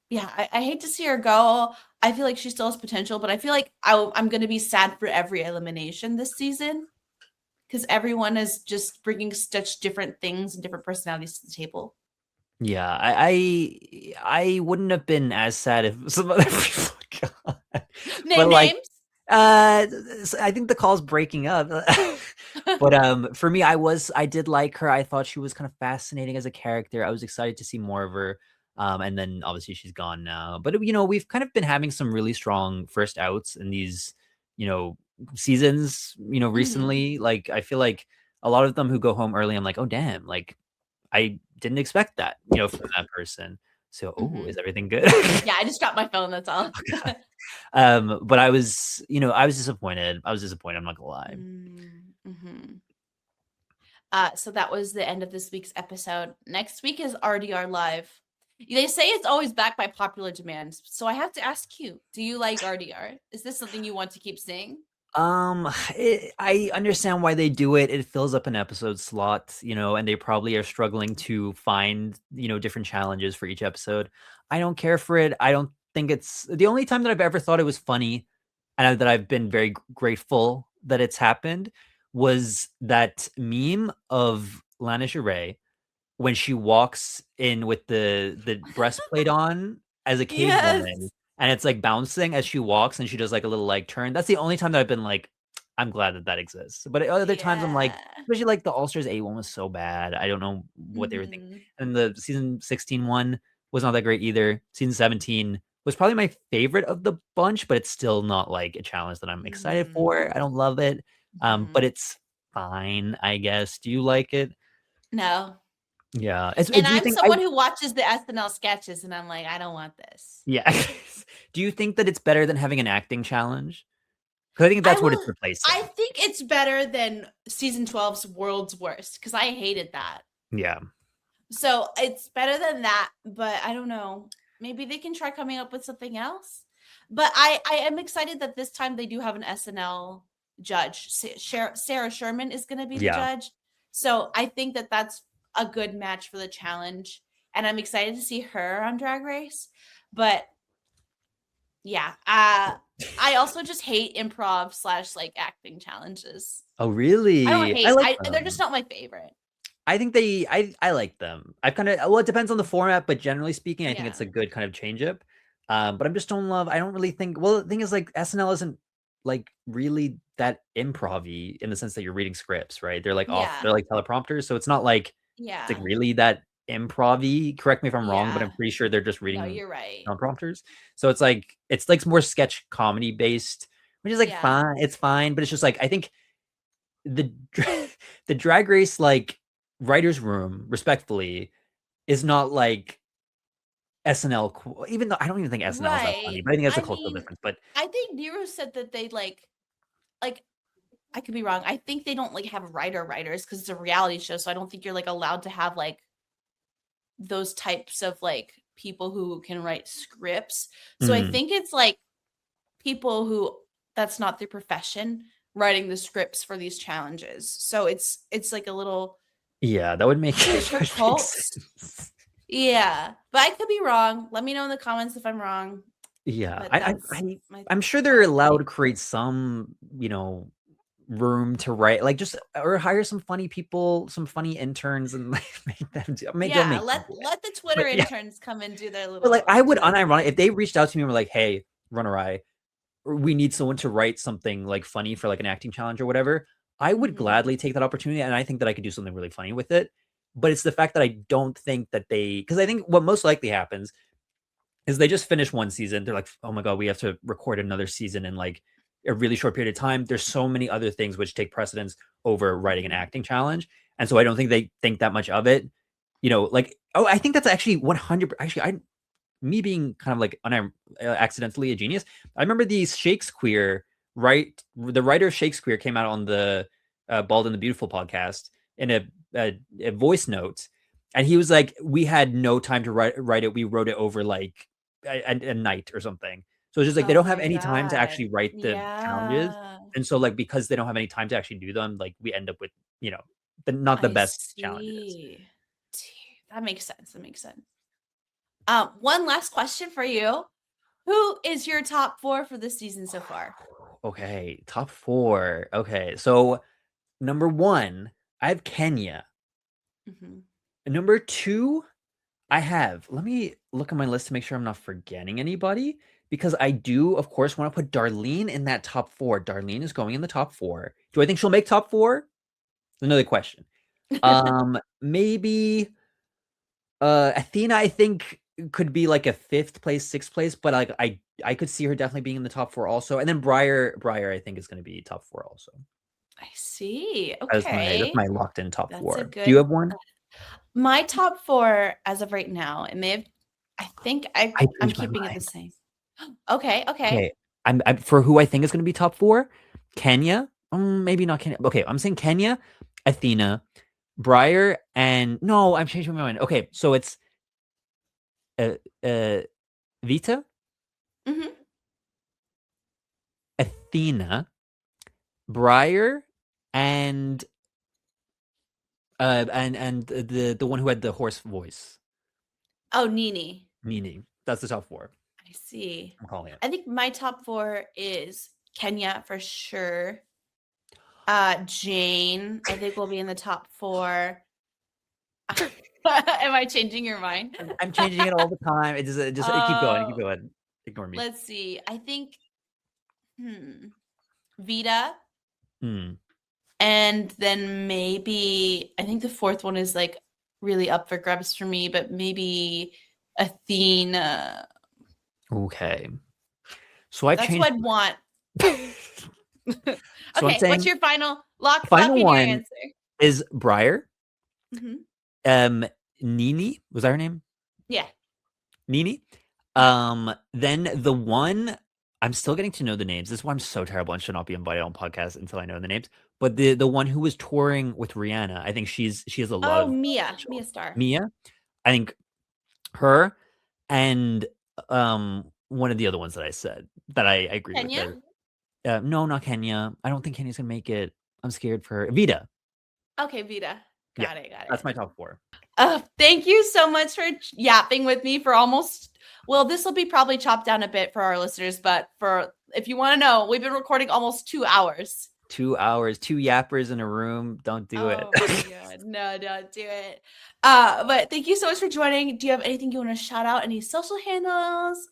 yeah, I hate to see her go. I feel like she still has potential, but I feel like I'm going to be sad for every elimination this season, because everyone is just bringing such different things and different personalities to the table. Yeah, I wouldn't have been as sad if some other people got. Name names. I think the call's breaking up. But for me, I did like her. I thought she was kind of fascinating as a character. I was excited to see more of her. And then obviously she's gone now. But we've kind of been having some really strong first outs in these, seasons, recently. Like I feel like a lot of them who go home early, I'm like, oh damn, like I didn't expect that, from that person. So, is everything good? Yeah, I just dropped my phone. That's all. But I was disappointed. I'm not gonna lie. So that was the end of this week's episode. Next week is RDR Live. They say it's always backed by popular demand. So I have to ask you, do you like RDR? Is this something you want to keep seeing? I understand why they do it. It fills up an episode slot, and they probably are struggling to find, different challenges for each episode. I don't care for it. I don't think it's the only time that I've ever thought it was funny and that I've been very grateful that it's happened was that meme of Lana Ray when she walks in with the breastplate on as a cave woman. And it's like bouncing as she walks and she does like a little like turn. That's the only time that I've been like, I'm glad that exists. But other times I'm like, especially like the All-Stars 8 one was so bad. I don't know what they were thinking. And the season 16 one was not that great either. Season 17 was probably my favorite of the bunch, but it's still not like a challenge that I'm excited for. I don't love it. But it's fine, I guess. Do you like it? No. Yeah. And I'm someone who watches the SNL sketches and I'm like, I don't want this. Yeah. Do you think that it's better than having an acting challenge? Because I think that's what it's replacing. I think it's better than season 12's World's Worst, because I hated that. Yeah. So it's better than that, but I don't know. maybe they can try coming up with something else. But I am excited that this time they do have an SNL judge. Sarah Sherman is going to be the judge. So I think that that's a good match for the challenge. And I'm excited to see her on Drag Race. But yeah, I also just hate improv / like acting challenges. Oh, really? I don't hate. like They're just not my favorite. I think I like them. I've kind of, well, it depends on the format, but generally speaking, I think it's a good kind of change up. But I don't really think, well, the thing is like SNL isn't like really that improv-y in the sense that you're reading scripts, right? They're like they're like teleprompters. So it's not like, it's like really that improv-y. Correct me if I'm wrong, but I'm pretty sure they're just reading you're right. teleprompters. So it's like more sketch comedy based, which is like fine. It's fine. But it's just like, I think the Drag Race, like, writer's room, respectfully, is not like SNL, even though I don't even think SNL is that funny, but I think that's a cultural difference. But I think Nero said that they like I could be wrong. I think they don't like have writers because it's a reality show. So I don't think you're like allowed to have like those types of like people who can write scripts. So I think it's like people who that's not their profession writing the scripts for these challenges. So it's like a little that would make sense. Yeah, but I could be wrong. Let me know in the comments if I'm wrong. Yeah, I'm sure they're allowed to create some, room to write, like, just, or hire some funny people, some funny interns, and like make them do. Let the Twitter interns come and do their little. But like, I would unironic if they reached out to me and were like, "Hey, RunnerEye, we need someone to write something like funny for like an acting challenge or whatever." I would gladly take that opportunity, and I think that I could do something really funny with it. But it's the fact that I don't think that because I think what most likely happens is they just finish one season. They're like, oh my God, we have to record another season in like a really short period of time. There's so many other things which take precedence over writing an acting challenge. And so I don't think they think that much of it. Like, I think that's actually 100. Actually, me being kind of like accidentally a genius. I remember the Shakespeare, right? The writer of Shakespeare came out on the Bald and the Beautiful podcast in a voice note, and he was like, we had no time to write it. We wrote it over like a night or something. So it's just like they don't have any time to actually write the challenges, and so like because they don't have any time to actually do them, like we end up with not the best challenges. That makes sense. One last question for you. Who is your top 4 for this season so far? Okay, top 4. Okay, so number 1, I have Kenya. Number 2, I have, let me look at my list to make sure I'm not forgetting anybody, because I do, of course, want to put Darlene in that top 4. Darlene is going in the top 4. Do I think she'll make top 4? Another question. Maybe Athena, I think, could be like a 5th place, 6th place, but like I could see her definitely being in the top 4 also. And then Briar, I think, is going to be top 4 also. I see. Okay. That's my locked in top 4. Do you have one? My top 4 as of right now, it may have, I think I'm keeping it the same. Okay. I'm for who I think is going to be top 4, Kenya. Maybe not Kenya. Okay, I'm saying Kenya, Athena, Briar, and no, I'm changing my mind. Okay, so it's Vita, Athena, Briar, and the one who had the hoarse voice. Oh, Nini. That's the top 4. I see. I'm calling it. I think my top 4 is Kenya for sure. Jane, I think, will be in the top 4. Am I changing your mind? I'm changing it all the time. It just keep going. Ignore me. Let's see. I think Vita. And then maybe I think the 4th one is like really up for grabs for me, but maybe Athena. Okay. So I've changed. That's what I'd want. So okay, what's your final lock? Final one your answer is Briar. Nini, was that her name? Yeah. Nini. Then the one, I'm still getting to know the names. This is why I'm so terrible and should not be invited on podcasts until I know the names. But the one who was touring with Rihanna, I think she has a lot of Mia Star. Mia, I think her, and one of the other ones that I said that I agree Kenya? with. No, not Kenya. I don't think Kenya's gonna make it. I'm scared for her. Vita. Okay, Vita. Yeah, Got it. that's my top 4. Thank you so much for yapping with me for almost, well, this will be probably chopped down a bit for our listeners, but for if you want to know, we've been recording almost 2 hours. 2 hours, 2 yappers in a room. Don't do it. Oh my God. No, don't do it. But thank you so much for joining. Do you have anything you want to shout out? Any social handles?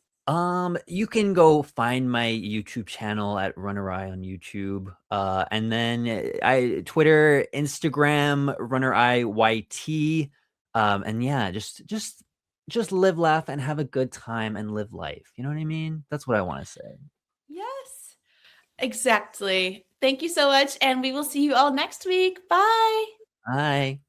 You can go find my YouTube channel at RunnerEye on YouTube. And then Twitter, Instagram, RunnerEye YT. And yeah, just live, laugh, and have a good time and live life. You know what I mean? That's what I want to say. Yes, exactly. Thank you so much. And we will see you all next week. Bye. Bye.